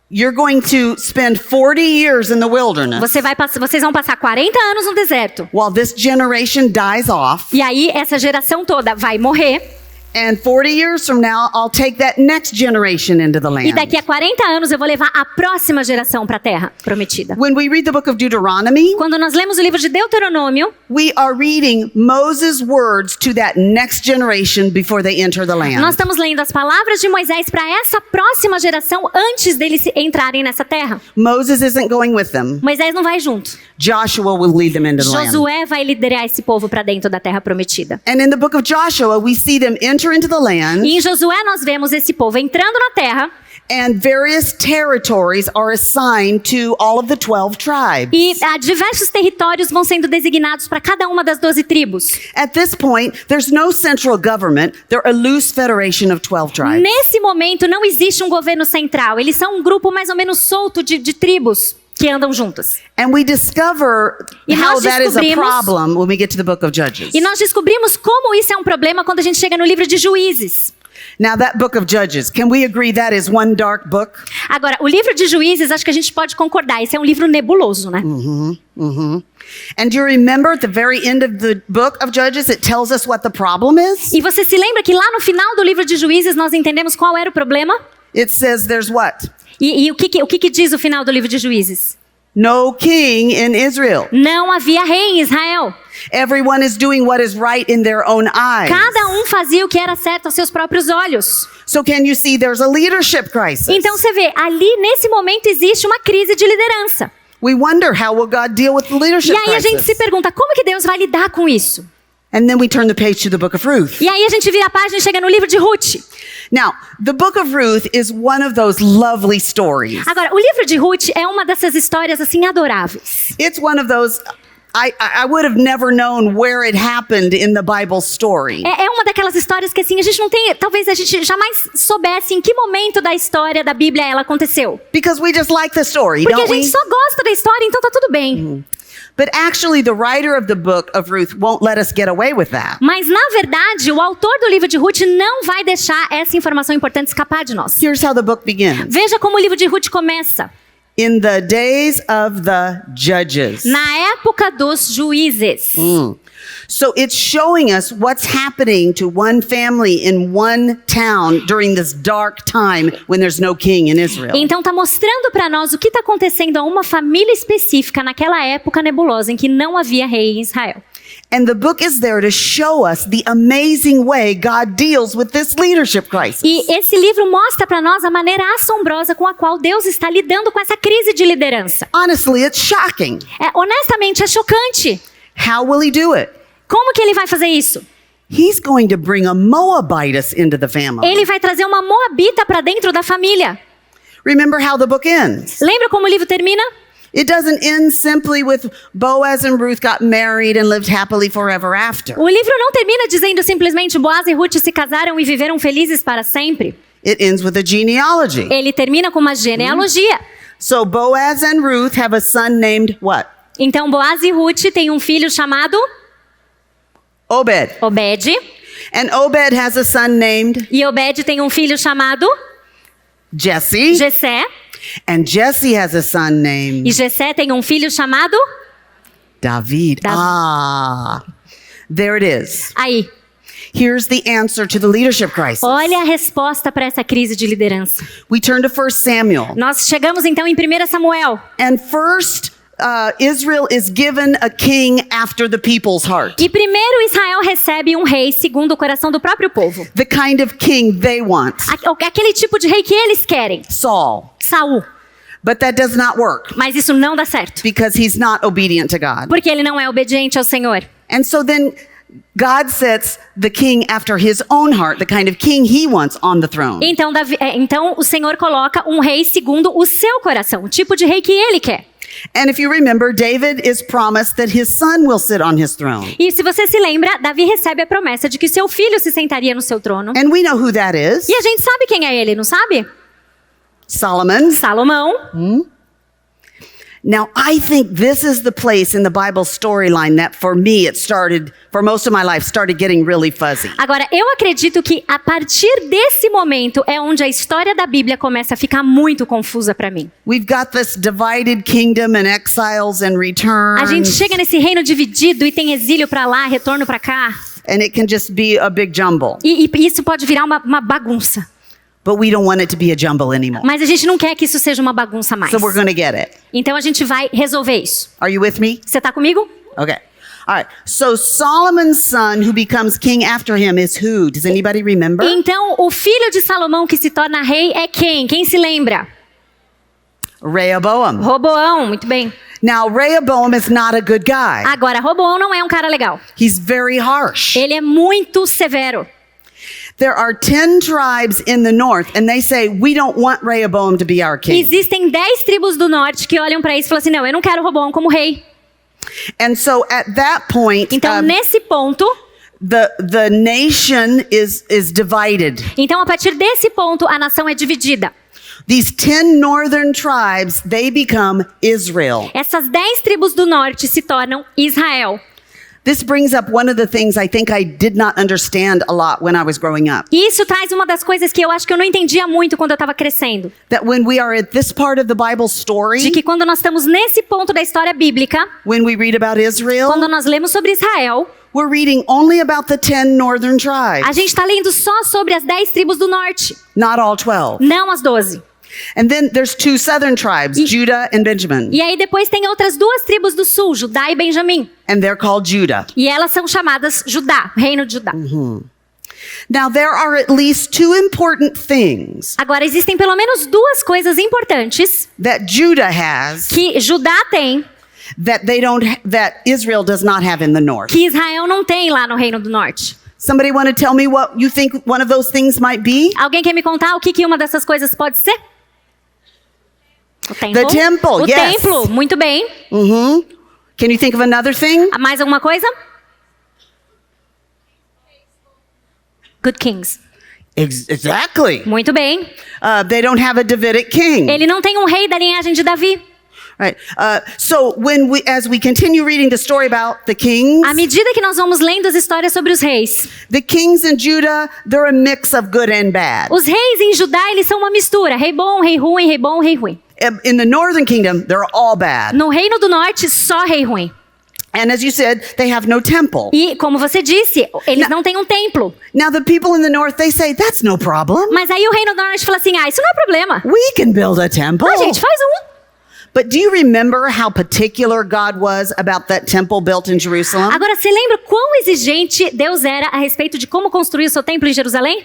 you're going to spend 40 years in the wilderness vocês vão passar 40 anos no deserto. while this generation dies off. E aí essa geração toda vai morrer. And 40 years from now, I'll take that next generation into the E land. daqui a 40 anos eu vou levar a próxima geração para a terra prometida. When we read the book of Deuteronomy, Quando nós lemos o livro de Deuteronômio, we are reading Moses' words to that next generation before they enter the land. nós estamos lendo as palavras de Moisés para essa próxima geração antes deles entrarem nessa terra. Moses isn't going with them. Moisés não vai junto. Joshua will lead them into the land. Josué vai liderar esse povo para dentro da terra prometida. And in the book of Joshua, we see them enter into the land, E em Josué nós vemos esse povo entrando na terra and various territories are assigned to all of the 12 tribes. e diversos territórios vão sendo designados para cada uma das 12 tribos. At this point, there's no central government. They're a loose federation of 12 tribes. Nesse momento não existe um governo central. Eles são um grupo mais ou menos solto de tribos que andam juntas. And we discover E how nós that is a descobrimos- problem when we get to the book of Judges. E nós descobrimos como isso é um problema quando a gente chega no livro de Juízes. Now, that book of Judges, can we agree that is one dark book? Agora, o livro de Juízes, acho que a gente pode concordar, esse é um livro nebuloso, né? And do you remember at the very end of the book of Judges, it tells us what the problem is? E você se lembra que lá no final do livro de Juízes nós entendemos qual era o problema? It says there's what? E o que diz o final do livro de Juízes? No king in Israel. Não havia rei em Israel. Everyone is doing what is right in their own eyes. Cada um fazia o que era certo aos seus próprios olhos. So can you see there's a leadership crisis? Então você vê, ali nesse momento existe uma crise de liderança. We wonder how will God deal with the leadership E aí a gente crisis? se pergunta, como que Deus vai lidar com isso? And then we turn the page to the book of Ruth. E aí a gente vira a página e chega no livro de Ruth. Now, the book of Ruth is one of those lovely stories. Agora, o livro de Ruth é uma dessas histórias assim adoráveis. It's one of those I would have never known where it happened in the Bible story. É uma daquelas histórias que assim, a gente não tem, talvez a gente jamais soubesse em que momento da história da Bíblia ela aconteceu. Because we just like the story, Porque a don't we? gente só gosta da história, então tá tudo bem. But actually, the writer of the book of Ruth won't let us get away with that. Mas na verdade, o autor do livro de Ruth não vai deixar essa informação importante escapar de nós. Here's how the book begins. Veja como o livro de Ruth começa. In the days of the judges. Na época dos juízes. So it's showing us what's happening to one family in one town during this dark time when there's no king in Israel. Então tá mostrando para nós o que está acontecendo a uma família específica naquela época nebulosa em que não havia rei em Israel. And the book is there to show us the amazing way God deals with this leadership crisis. E esse livro mostra para nós a maneira assombrosa com a qual Deus está lidando com essa crise de liderança. Honestly, it's shocking. Honestamente, é chocante. How will he do it? Como que ele vai fazer isso? He's going to bring a Moabitess into the family. Ele vai trazer uma moabita para dentro da família. Remember how the book ends. Lembra como o livro termina? It doesn't end simply with Boaz and Ruth got married and lived happily forever after. O livro não termina dizendo simplesmente Boaz e Ruth se casaram e viveram felizes para sempre. It ends with a genealogy. Ele termina com uma genealogia. So Boaz and Ruth have a son named what? Então Boaz e Ruth têm um filho chamado Obed. Obed. And Obed has a son named E Obed tem um filho chamado Jesse. Jessé. And Jesse has a son named E Jessé tem um filho chamado... David. Davi. Ah, there it is. Aí. Here's the answer to the leadership crisis. Olha a resposta para essa crise de liderança. We turn to 1 Samuel. Nós chegamos então em 1 Samuel. And first, Israel is given a king after the people's heart. E primeiro Israel recebe um rei segundo o coração do próprio povo. The kind of king they want. Aquele tipo de rei que eles querem. Saul. Saul. But that does not work Mas isso não dá certo. because he's not obedient to God. Porque ele não é obediente ao Senhor. And so then God sets the king after his own heart, the kind of king he wants on the throne. Então o Senhor coloca um rei segundo o seu coração. O tipo de rei que ele quer. And if you remember, David is promised that his son will sit on his throne. E se você se lembra, Davi recebe a promessa de que seu filho se sentaria no seu trono. And we know who that is. E a gente sabe quem é ele, não sabe? Solomon. Salomão. Now, I think this is the place in the Bible storyline that for me it started, for most of my life, started getting really fuzzy. Agora, eu acredito que a partir desse momento é onde a história da Bíblia começa a ficar muito confusa para mim. We've got this divided kingdom and exiles and returns. A gente chega nesse reino dividido e tem exílio para lá, retorno para cá. And it can just be a big jumble. E isso pode virar uma bagunça. But we don't want it to be a jumble anymore. Mas a gente não quer que isso seja uma bagunça mais. So we're going to get it. Então a gente vai resolver isso. Are you with me? Você tá comigo? Okay. All right. So Solomon's son who becomes king after him is who? Does anybody remember? Então o filho de Salomão que se torna rei é quem? Quem se lembra? Rehoboam. Roboão, muito bem. Now, Rehoboam is not a good guy. Agora, Roboão não é um cara legal. He's very harsh. Ele é muito severo. There are 10 tribes in the north, and they say, we don't want Rehoboam to be our king. Existem 10 tribos do norte que olham para isso e falam assim, não, eu não quero Roboão como rei. And so at that point, Então, nesse ponto, the nation is divided. então a partir desse ponto, a nação é dividida. These 10 northern tribes, they become Israel. Essas 10 tribos do norte se tornam Israel. This brings up one of the things I think I did not understand a lot when I was growing up. E isso traz uma das coisas que eu acho que eu não entendia muito quando eu estava crescendo. That when we are at this part of the Bible story, De que quando nós estamos nesse ponto da história bíblica, when we read about Israel, quando nós lemos sobre Israel, we're reading only about the 10 northern tribes, a gente está lendo só sobre as 10 tribos do norte, not all 12. não as 12. And then there's 2 southern tribes, Judah and Benjamin. E aí depois tem outras 2 tribos do sul, Judá e Benjamim. And they're called Judah. E elas são chamadas Judá, reino de Judá. Now, there are at least 2 important things Agora, existem pelo menos 2 coisas importantes that Judah has que Judá tem, that Israel does not have in the north. que Israel não tem lá no reino do norte. Somebody want to tell me what you think one of those things might be? Alguém quer me contar o que uma dessas coisas pode ser? O templo. The temple, o yes. templo, muito bem. Can you think of another thing? Mais alguma coisa? Good kings. Exactly. Muito bem. They don't have a Davidic king. Ele não tem um rei da linhagem de Davi. Right. So as we continue reading the story about the kings, À medida que nós vamos lendo as histórias sobre os reis, the kings in Judah, they're a mix of good and bad. os reis em Judá, eles são uma mistura. Rei bom, rei ruim, rei bom, rei ruim. In the northern kingdom, they're all bad. No reino do norte, só rei ruim. And as you said, they have no temple. E, como você disse, eles não têm um templo. Now the people in the north, they say, that's no problem. Mas aí o reino do norte fala assim, isso não é problema. We can build a temple. A gente faz um. But do you remember how particular God was about that temple built in Jerusalem? Agora, você lembra quão exigente Deus era a respeito de como construir o seu templo em Jerusalém?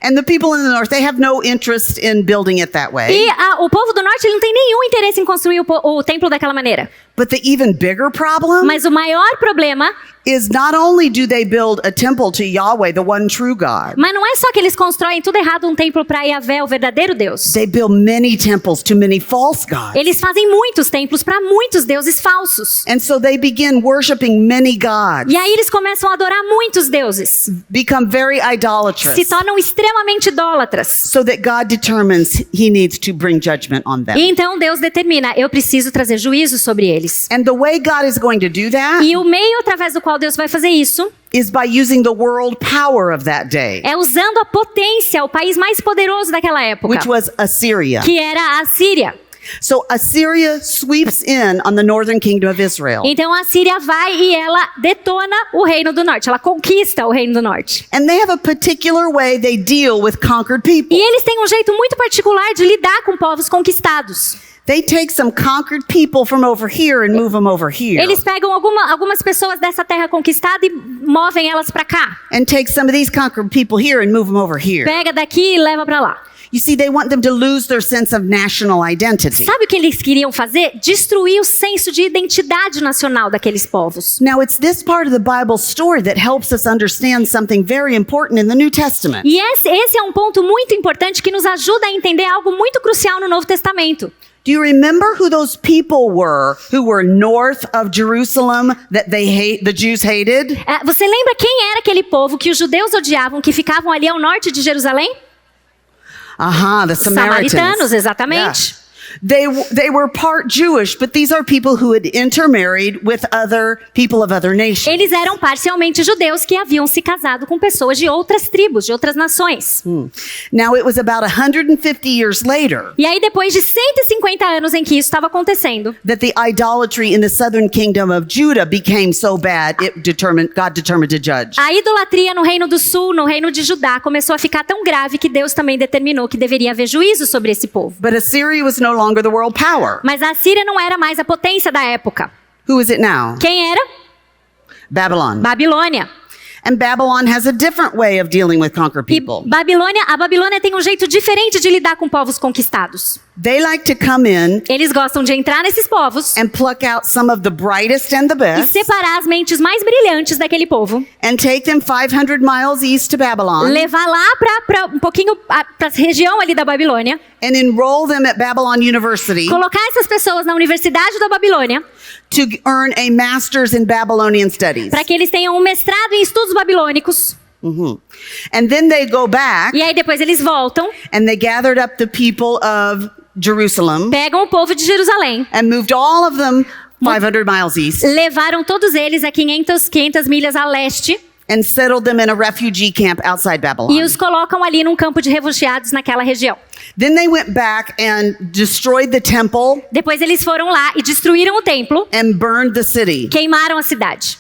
And the people in the north, they have no interest in building it that way. E o povo do norte ele não tem nenhum interesse em construir o templo daquela maneira. But the even bigger problem Mas o maior problema, is not only do they build a temple to Yahweh, the one true God, mas não é só que eles constroem tudo errado um templo para Yahvé, o verdadeiro Deus. they build many temples to many false gods. Eles fazem muitos templos para muitos deuses falsos. And so they begin worshiping many gods, E aí eles começam a adorar muitos deuses. become very Se idolatrous, tornam extremamente idólatras. so that God determines he needs to bring judgment on them. E então Deus determina, eu preciso trazer juízo sobre eles. And the way God is going to do that E o meio através do qual Deus vai fazer isso is by using the world power of that day, é usando a potência, o país mais poderoso daquela época, which was Assyria. que era a Síria. So Assyria sweeps in on the northern kingdom of Israel. Então a Síria vai e ela detona o reino do norte, ela conquista o reino do norte. And they have a particular way they deal with conquered people. E eles têm um jeito muito particular de lidar com povos conquistados. They take some conquered people from over here and move them over here. Eles pegam algumas pessoas dessa terra conquistada e movem elas para cá. And take some of these conquered people here and move them over here. Pega daqui e leva para lá. You see, they want them to lose their sense of national identity. Sabe o que eles queriam fazer? Destruir o senso de identidade nacional daqueles povos. Now, it's this part of the Bible story that helps us understand something very important in the New Testament. E esse é um ponto muito importante que nos ajuda a entender algo muito crucial no Novo Testamento. Do you remember who those people who were north of Jerusalem that the Jews hated? Você lembra quem era aquele povo que os judeus odiavam, que ficavam ali ao norte de Jerusalém? The Samaritans. Samaritanos, exatamente. Yeah. They were part Jewish, but these are people who had intermarried with other people of other nations. Eles eram parcialmente judeus que haviam se casado com pessoas de outras tribos, de outras nações. Now, it was about 150 years later E aí, depois de 150 anos em que isso estava acontecendo, that the idolatry in the southern kingdom of Judah became so bad, God determined to judge. a idolatria no reino do sul, no reino de Judá, começou a ficar tão grave que Deus também determinou que deveria haver juízo sobre esse povo. But Assyria was no longer the world power. Mas a Síria não era mais a potência da época. Who is it now? Quem era? Babylon. Babilônia. And Babylon has a different way of dealing with conquered E people. a Babilônia tem um jeito diferente de lidar com povos conquistados. They like to come in Eles gostam de entrar nesses povos and pluck out some of the brightest and the e best separar as mentes mais brilhantes daquele povo. and take them 500 miles east to Babylon Levar lá para um pouquinho para a região ali da Babilônia. and enroll them at Babylon University Colocar essas pessoas na Universidade da Babilônia to earn a master's in Babylonian studies. para que eles tenham um mestrado em estudos babilônicos. And then they go back E aí depois eles voltam, and they gathered up the people of Jerusalem pegam o povo de Jerusalém, and moved all of them 500 miles east levaram todos eles a 500 milhas a leste and settled them in a refugee camp outside e Babylon. os colocam ali num campo de refugiados naquela região. Then they went back and destroyed the temple Depois eles foram lá e destruíram o templo, and burned the city. queimaram a cidade.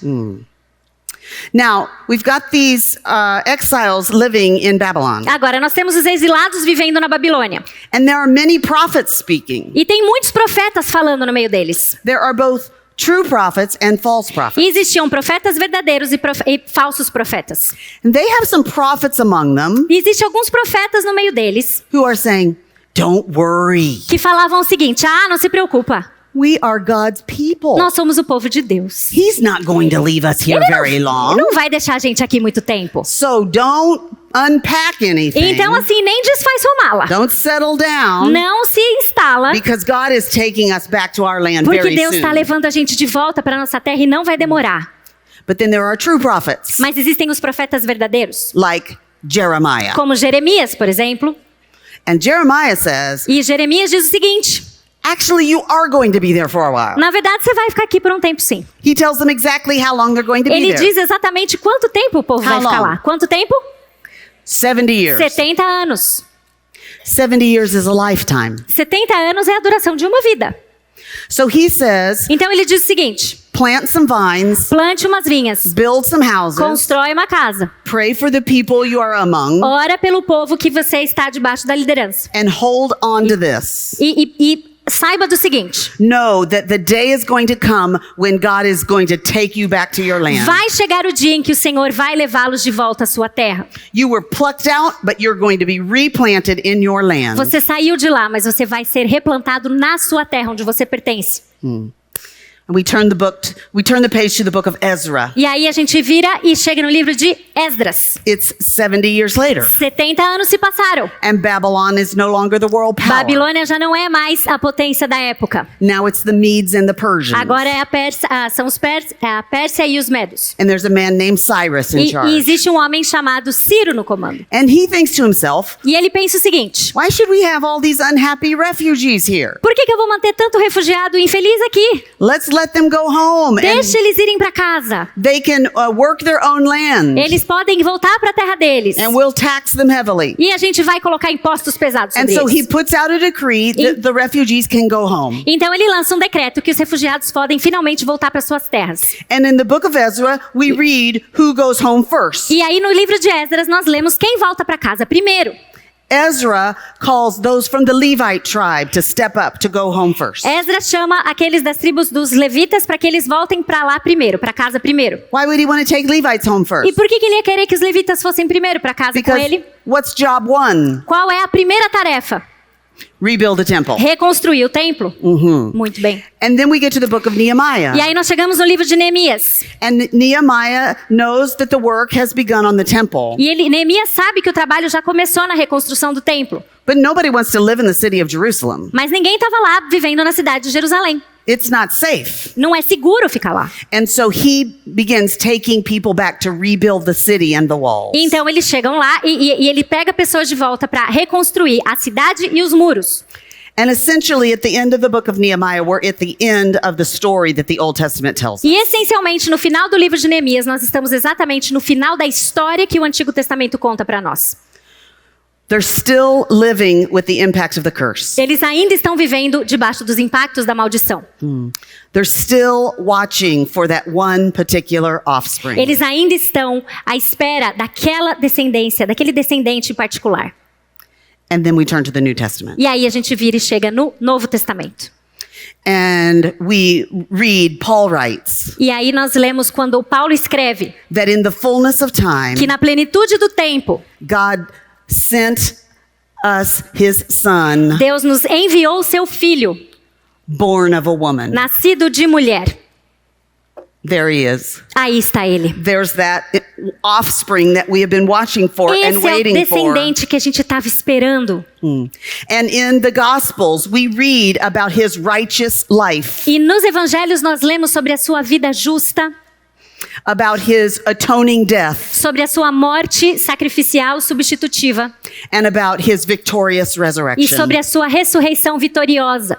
Now, we've got these exiles living in Babylon. Agora, nós temos os exilados vivendo na Babilônia. And there are many prophets speaking. E tem muitos profetas falando no meio deles. There are both true prophets and false prophets. E existiam profetas verdadeiros e falsos profetas. And they have some prophets among them E existem alguns profetas no meio deles who are saying, don't worry. que falavam o seguinte: não se preocupa, We are God's people. nós somos o povo de Deus. He's not going to leave us here very long. Não vai deixar a gente aqui muito tempo. So don't unpack anything. Então, assim, nem desfaz sua mala. Don't settle down. Não se instala, Because God is taking us back to our land porque very Deus está soon. levando a gente de volta para nossa terra e não vai demorar. But then there are true prophets, Mas existem os profetas verdadeiros, like Jeremiah. como Jeremias, por exemplo. And Jeremiah says, E Jeremias diz o seguinte: actually, you are going to be there for a while. na verdade, você vai ficar aqui por um tempo, sim. He tells them exactly how long they're going to be Ele there. diz exatamente quanto tempo o povo How vai ficar long? lá. Quanto tempo? 70 years. 70 anos. 70 years is a lifetime. 70 anos é a duração de uma vida. So he says, Então ele diz o seguinte: plant some vines, plante umas vinhas, build some houses, constrói uma casa, pray for the people you are among, ora pelo povo que você está debaixo da liderança. and hold on to this. E saiba do seguinte: Know that the day is going to come when God is going to take you back to your land. vai chegar o dia em que o Senhor vai levá-los de volta à sua terra. You were plucked out, but you're going to be replanted in your land. Você saiu de lá, mas você vai ser replantado na sua terra, onde você pertence. And we turn the page to the book of Ezra. E aí a gente vira e chega no livro de Esdras. It's 70 years later, 70 anos se passaram. and Babylon is no longer the world power. Babilônia já não é mais a potência da época. Now it's the Medes and the Persians. Agora é são a Pérsia e os Medos. And there's a man named Cyrus in E charge. existe um homem chamado Ciro no comando. And he thinks to himself, E ele pensa o seguinte: why should we have all these unhappy refugees here? por que eu vou manter tanto refugiado infeliz aqui? Let's let them go home. And Deixa eles irem para casa. they can work their own land. Eles podem voltar para a terra deles. And we'll tax them heavily. E a gente vai colocar impostos pesados And sobre so he eles. puts out a decree that the refugees can go home. Então ele lança um decreto que os refugiados podem finalmente voltar para suas terras. And in the book of Ezra, we read who goes home first. E aí no livro de Esdras nós lemos quem volta para casa primeiro. Ezra calls those from the Levite tribe to step up, to go home first. Esdras chama aqueles das tribos dos levitas para que eles voltem para lá primeiro, para casa primeiro. Why would he want to take Levites home E first? por que ele ia querer que os levitas fossem primeiro para casa com Because ele? what's job one? Qual é a primeira tarefa? Rebuild the temple. Reconstruir o templo? Muito bem. And then we get to the book of Nehemiah. E aí nós chegamos no livro de Neemias. And Nehemiah knows that the work has begun on the temple. E Neemias sabe que o trabalho já começou na reconstrução do templo. But nobody wants to live in the city of Jerusalem. Mas ninguém estava lá vivendo na cidade de Jerusalém. It's not safe. Não é seguro ficar lá. And so he begins taking people back to rebuild the city and the walls. Então eles chegam lá e ele pega pessoas de volta para reconstruir a cidade e os muros. And essentially, at the end of the book of Nehemiah, we're at the end of the story that the Old Testament tells us. E essencialmente no final do livro de Neemias nós estamos exatamente no final da história que o Antigo Testamento conta para nós. They're still living with the impacts of the curse. Eles ainda estão vivendo debaixo dos impactos da maldição. They're still watching for that one particular offspring. Eles ainda estão à espera daquela descendência, daquele descendente em particular. And then we turn to the New Testament. E aí a gente vira e chega no Novo Testamento. And we read, Paul writes, E aí nós lemos quando Paulo escreve that in the fullness of time, que na plenitude do tempo, God sent us his son, Deus nos enviou o seu filho, born of a woman. nascido de mulher. There he is. Aí está ele. There's that offspring that we have been watching for and Esse é o waiting for. descendente que a gente estava esperando. And in the Gospels, we read about his righteous life, E nos evangelhos nós lemos sobre a sua vida justa, about his atoning death, sobre a sua morte sacrificial substitutiva and about his victorious e resurrection. sobre a sua ressurreição vitoriosa.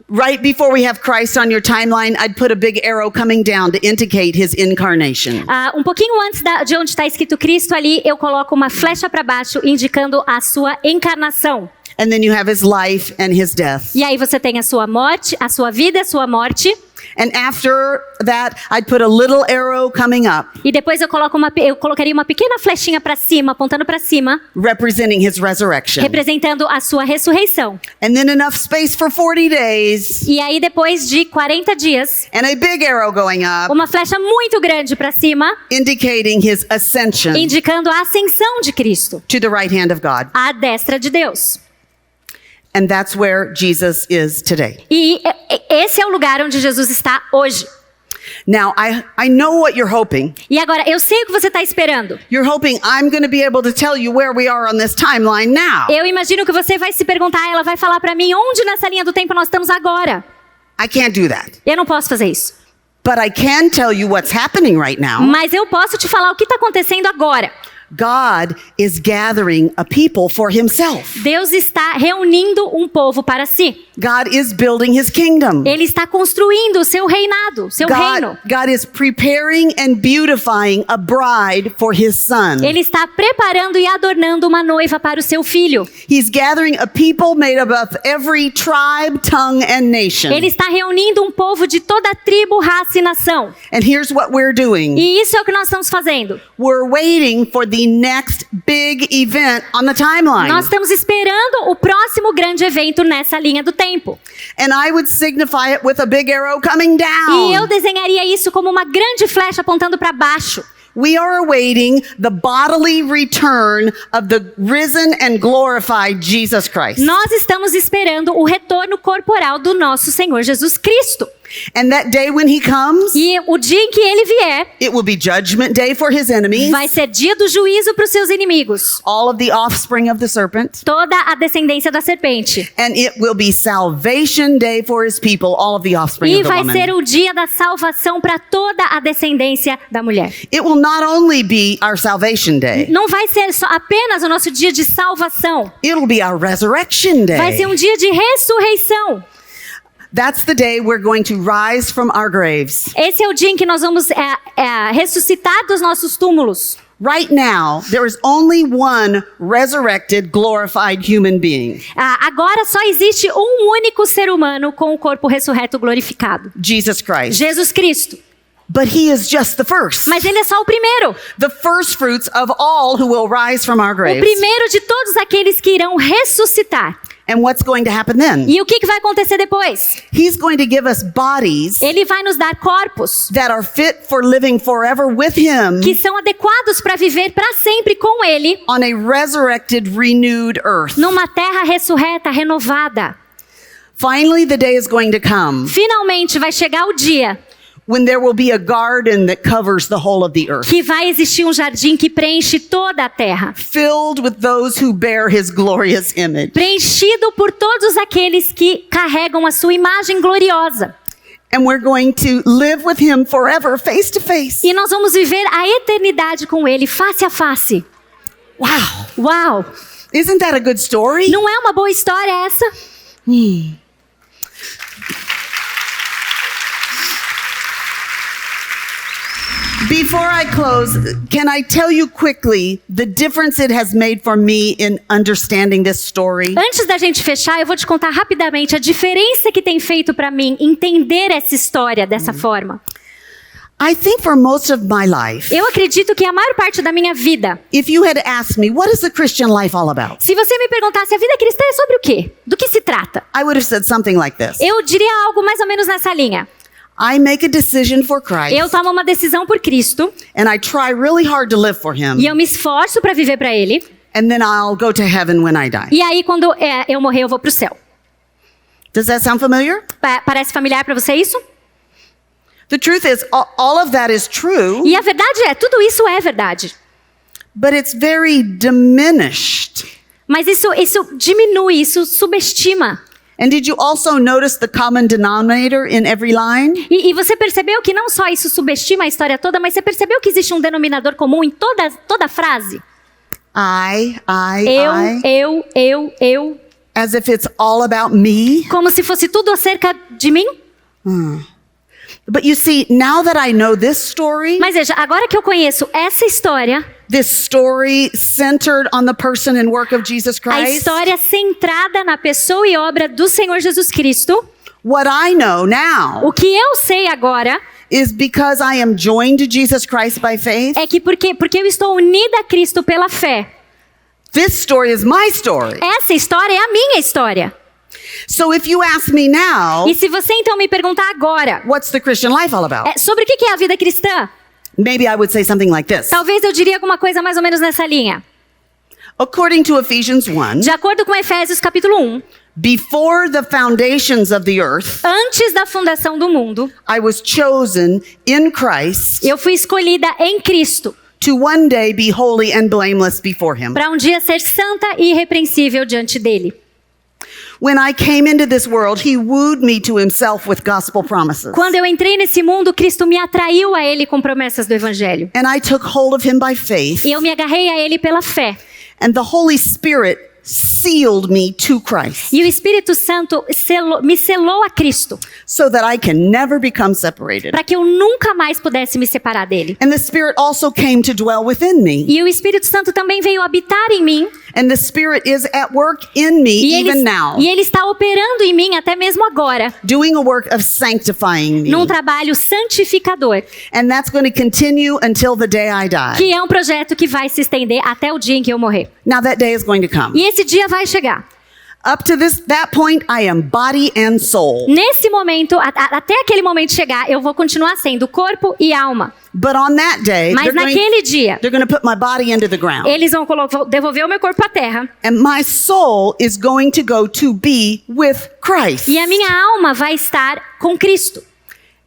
Right before we have Christ on your timeline, I'd put a big arrow coming down to indicate his incarnation. Um pouquinho antes de onde está escrito Cristo ali, eu coloco uma flecha para baixo indicando a sua encarnação. And then you have his life and his death. E aí você tem a sua morte, a sua vida, a sua morte. And after that, I'd put a little arrow coming up, E depois eu colocaria uma pequena flechinha para cima, apontando para cima, representing his resurrection. representando a sua ressurreição. And then enough space for 40 days, E aí depois de 40 dias, and a big arrow going up, uma flecha muito grande para cima, indicating his ascension indicando a ascensão de Cristo, to the right hand of God. à destra de Deus. And that's where Jesus is today. E esse é o lugar onde Jesus está hoje. Now, I know what you're hoping. E agora, eu sei o que você está esperando. You're hoping I'm going to be able to tell you where we are on this timeline now. Eu imagino que você vai se perguntar, ela vai falar para mim onde nessa linha do tempo nós estamos agora. I can't do that. Eu não posso fazer isso. But I can tell you what's happening right now. Mas eu posso te falar o que está acontecendo agora. God is gathering a people for himself. Deus está reunindo um povo para si. God is building his kingdom. Ele está construindo o seu reinado, seu reino. God is preparing and beautifying a bride for his son. Ele está preparando e adornando uma noiva para o seu filho. He's gathering a people made up of every tribe, tongue, and nation. Ele está reunindo um povo de toda tribo, raça e nação. And here's what we're doing. E isso é o que nós estamos fazendo. We're waiting for the next big event on the timeline. Nós estamos esperando o próximo grande evento nessa linha do tempo. And I would signify it with a big arrow coming E eu down. desenharia isso como uma grande flecha apontando para baixo. We are awaiting the bodily return of the risen and glorified Jesus Christ. Nós estamos esperando o retorno corporal do nosso Senhor Jesus Cristo. And that day when he comes, E o dia em que ele vier, it will be judgment day for his enemies, vai ser dia do juízo para os seus inimigos. all of the offspring of the serpent, Toda a descendência da serpente. and it will be salvation day for his people, all of the offspring E of the vai ser woman. o dia da salvação para toda a descendência da mulher. It will not only be our salvation day, Não vai ser só apenas o nosso dia de salvação. it'll be our resurrection Vai ser day. um dia de ressurreição. That's the day we're going to rise from our graves. Esse é o dia em que nós vamos ressuscitar dos nossos túmulos. Right now, there is only one resurrected, glorified human being, Agora só existe um único ser humano com o corpo ressurreto glorificado. Jesus Christ. Jesus Cristo. But he is just the first. Mas ele é só o primeiro. The first fruits of all who will rise from our O graves. primeiro de todos aqueles que irão ressuscitar. And what's going to happen then? E o que vai acontecer depois? He's going to give us bodies Ele vai nos dar corpos that are fit for living forever with him que são adequados para viver para sempre com ele on a resurrected, renewed earth. numa terra ressurreta, renovada. Finally, the day is going to come Finalmente vai chegar o dia when there will be a garden that covers the whole of the earth, que vai existir um jardim que preenche toda a terra, filled with those who bear his glorious image. preenchido por todos aqueles que carregam a sua imagem gloriosa. And we're going to live with him forever, face to face. E nós vamos viver a eternidade com ele, face a face. Wow. Uau! Isn't that a good story? Não é uma boa história essa? Before I close, can I tell you quickly the difference it has made for me in understanding this story? Antes da gente fechar, eu vou te contar rapidamente a diferença que tem feito para mim entender essa história dessa forma. I think for most of my life, Eu acredito que a maior parte da minha vida, if you had asked me, what is the Christian life all about? se você me perguntasse a vida cristã é sobre o quê? Do que se trata? I would have said something like this. Eu diria algo mais ou menos nessa linha. I make a decision for Christ, Eu tomo uma decisão por Cristo and I try really hard to live for him, e eu me esforço para viver para Ele. and then I'll go to heaven when I die. E aí, quando eu morrer, eu vou pro céu. Does that sound familiar? Parece familiar para você isso? The truth is, all of that is true, E a verdade é, tudo isso é verdade. but it's very diminished. Mas isso diminui, isso subestima. And did you also notice the common denominator in every line? E você percebeu que não só isso subestima a história toda, mas você percebeu que existe um denominador comum em toda frase? Eu. As if it's all about me. Como se fosse tudo acerca de mim. But you see, now that I know this story, Mas veja, agora que eu conheço essa história, this story centered on the person and work of Jesus a Christ, história centrada na pessoa e obra do Senhor Jesus Cristo, what I know now o que eu sei agora is because I am joined to Jesus Christ by faith, é que porque eu estou unida a Cristo pela fé, this story is my story. essa história é a minha história. So if you ask me now, E se você então me perguntar agora, what's the Christian life all about? sobre o que é a vida cristã? Maybe I would say something like this. Talvez eu diria alguma coisa mais ou menos nessa linha. According to Ephesians 1, De acordo com Efésios capítulo 1, before the foundations of the earth, antes da fundação do mundo, I was chosen in Christ eu fui escolhida em Cristo to one day be holy and blameless before him. para um dia ser santa e irrepreensível diante dele. When I came into this world, he wooed me to himself with gospel promises. Quando eu entrei nesse mundo, Cristo me atraiu a ele com promessas do evangelho. And I took hold of him by faith. E eu me agarrei a ele pela fé. And the Holy Spirit sealed me to Christ E o Espírito Santo me selou a Cristo, so that I can never become separated. para que eu nunca mais pudesse me separar dele. And the Spirit also came to dwell within me. E o Espírito Santo também veio habitar em mim. And the Spirit is at work in me E even now, ele está operando em mim até mesmo agora, doing a work of sanctifying me. num trabalho santificador, And that's going to continue until the day I die. que é um projeto que vai se estender até o dia em que eu morrer. Now that day is going to come. E esse dia vai chegar. Up to that point, I am body and soul. Nesse momento, até aquele momento chegar, eu vou continuar sendo corpo e alma. But on that day, Mas naquele dia, they're going to put my body into the ground. eles vão devolver o meu corpo à terra. And my soul is going to go to be with Christ. E a minha alma vai estar com Cristo.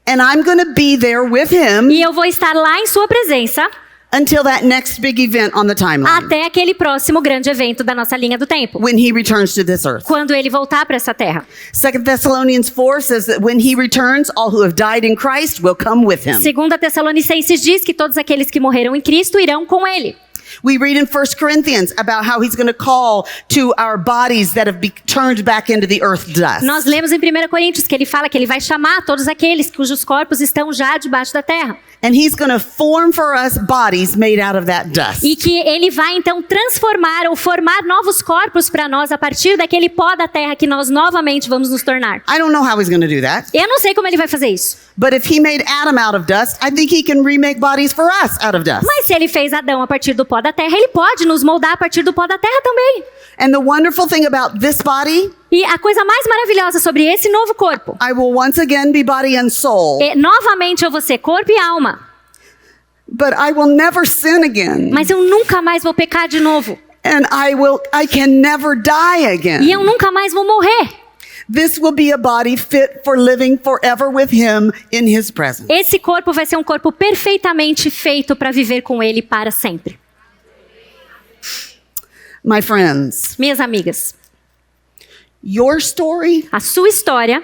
And I'm going to be there with him E eu vou estar lá em sua presença until that next big event on the timeline, até aquele próximo grande evento da nossa linha do tempo. when he returns to this earth. Quando ele voltar para essa terra. 2 Thessalonians 4 says that when he returns, all who have died in Christ will come with him. 2 Tessalonicenses diz que todos aqueles que morreram em Cristo irão com ele. We read in 1 Corinthians about how he's going to call to our bodies that have turned back into the earth dust. Nós lemos em 1 Coríntios que ele fala que ele vai chamar todos aqueles cujos corpos estão já debaixo da terra. And he's going to form for us bodies made out of that dust. E que ele vai então transformar ou formar novos corpos para nós a partir daquele pó da terra que nós novamente vamos nos tornar. I don't know how he's going to do that. Eu não sei como ele vai fazer isso. But if he made Adam out of dust, I think he can remake bodies for us out of dust. Mas se ele fez Adão a partir do pó da terra, ele pode nos moldar a partir do pó da terra também. And the wonderful thing about this body, E a coisa mais maravilhosa sobre esse novo corpo, I will once again be body and soul, novamente eu vou ser corpo e alma, but I will never sin again. mas eu nunca mais vou pecar de novo. And I can never die E again. eu nunca mais vou morrer. This will be a body fit for living forever with him in his presence. Esse corpo vai ser um corpo perfeitamente feito para viver com ele para sempre. My friends, Minhas amigas, your story a sua história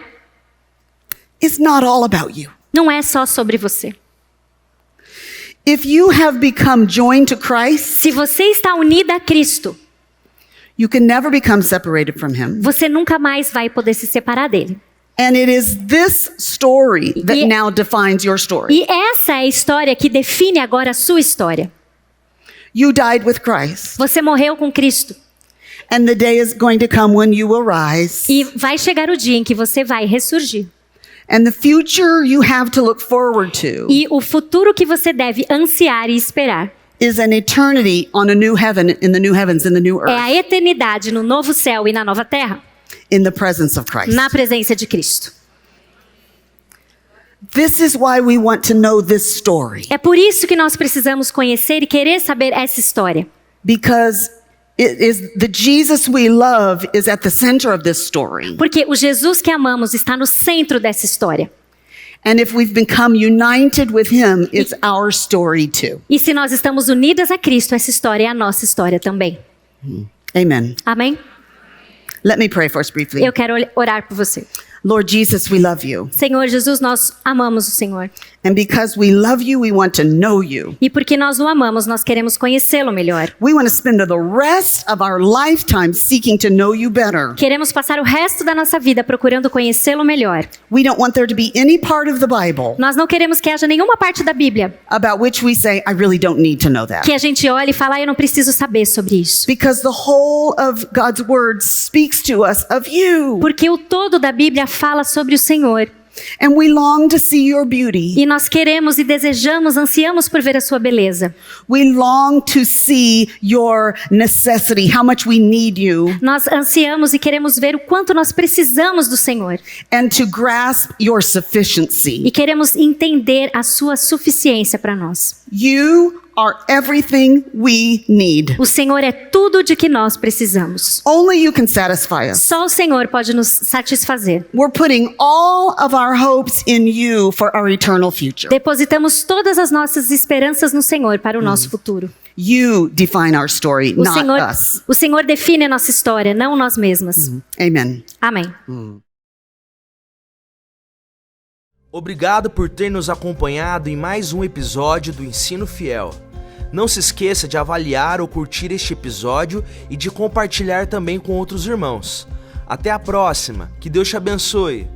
is not all about you. não é só sobre você. If you have become joined to Christ, Se você está unida a Cristo, you can never become separated from him. você nunca mais vai poder se separar dele. And it is this story that E- now defines your story. E essa é a história que define agora a sua história. You died with Christ, Você morreu com Cristo. and the day is going to come when you will rise. E vai chegar o dia em que você vai ressurgir. And the future you have to look forward to E o futuro que você deve ansiar e esperar is an eternity on a new heaven, in the new heavens, in the new é earth, a eternidade no novo céu e na nova terra, in the presence of Christ. na presença de Cristo. This is why we want to know this story, É por isso que nós precisamos conhecer e querer saber essa história. because it is the Jesus we love is at the center of this story. Porque o Jesus que amamos está no centro dessa história. And if we've become united with him, it's our story too. E se nós estamos unidas a Cristo, essa história é a nossa história também. Amen. Amém? Let me pray for us briefly. Eu quero orar por você. Lord Jesus, we love you. Senhor Jesus, nós amamos o Senhor. And because we love you, we want to know you. E porque nós o amamos, nós queremos conhecê-lo melhor. We want to spend the rest of our lifetime seeking to know you better. Queremos passar o resto da nossa vida procurando conhecê-lo melhor. We don't want there to be any part of the Bible Nós não queremos que haja nenhuma parte da Bíblia about which we say, I really don't need to know that. que a gente olhe e fale, eu não preciso saber sobre isso. Because the whole of God's word speaks to us of you. Porque o todo da Bíblia fala sobre o Senhor. And we long to see your beauty. E nós queremos e desejamos, ansiamos por ver a sua beleza. We long to see your necessity, how much we need you, Nós ansiamos e queremos ver o quanto nós precisamos do Senhor. and to grasp your sufficiency. E queremos entender a sua suficiência para nós. You are everything we need. O Senhor é tudo de que nós precisamos. Only you can satisfy us. Só o Senhor pode nos satisfazer. We're putting all of our hopes in you for our eternal future. Depositamos todas as nossas esperanças no Senhor para o nosso futuro. You define our story, not us. O Senhor define a nossa história, não nós mesmas. Amen. Amém. Obrigado por ter nos acompanhado em mais um episódio do Ensino Fiel. Não se esqueça de avaliar ou curtir este episódio e de compartilhar também com outros irmãos. Até a próxima, que Deus te abençoe.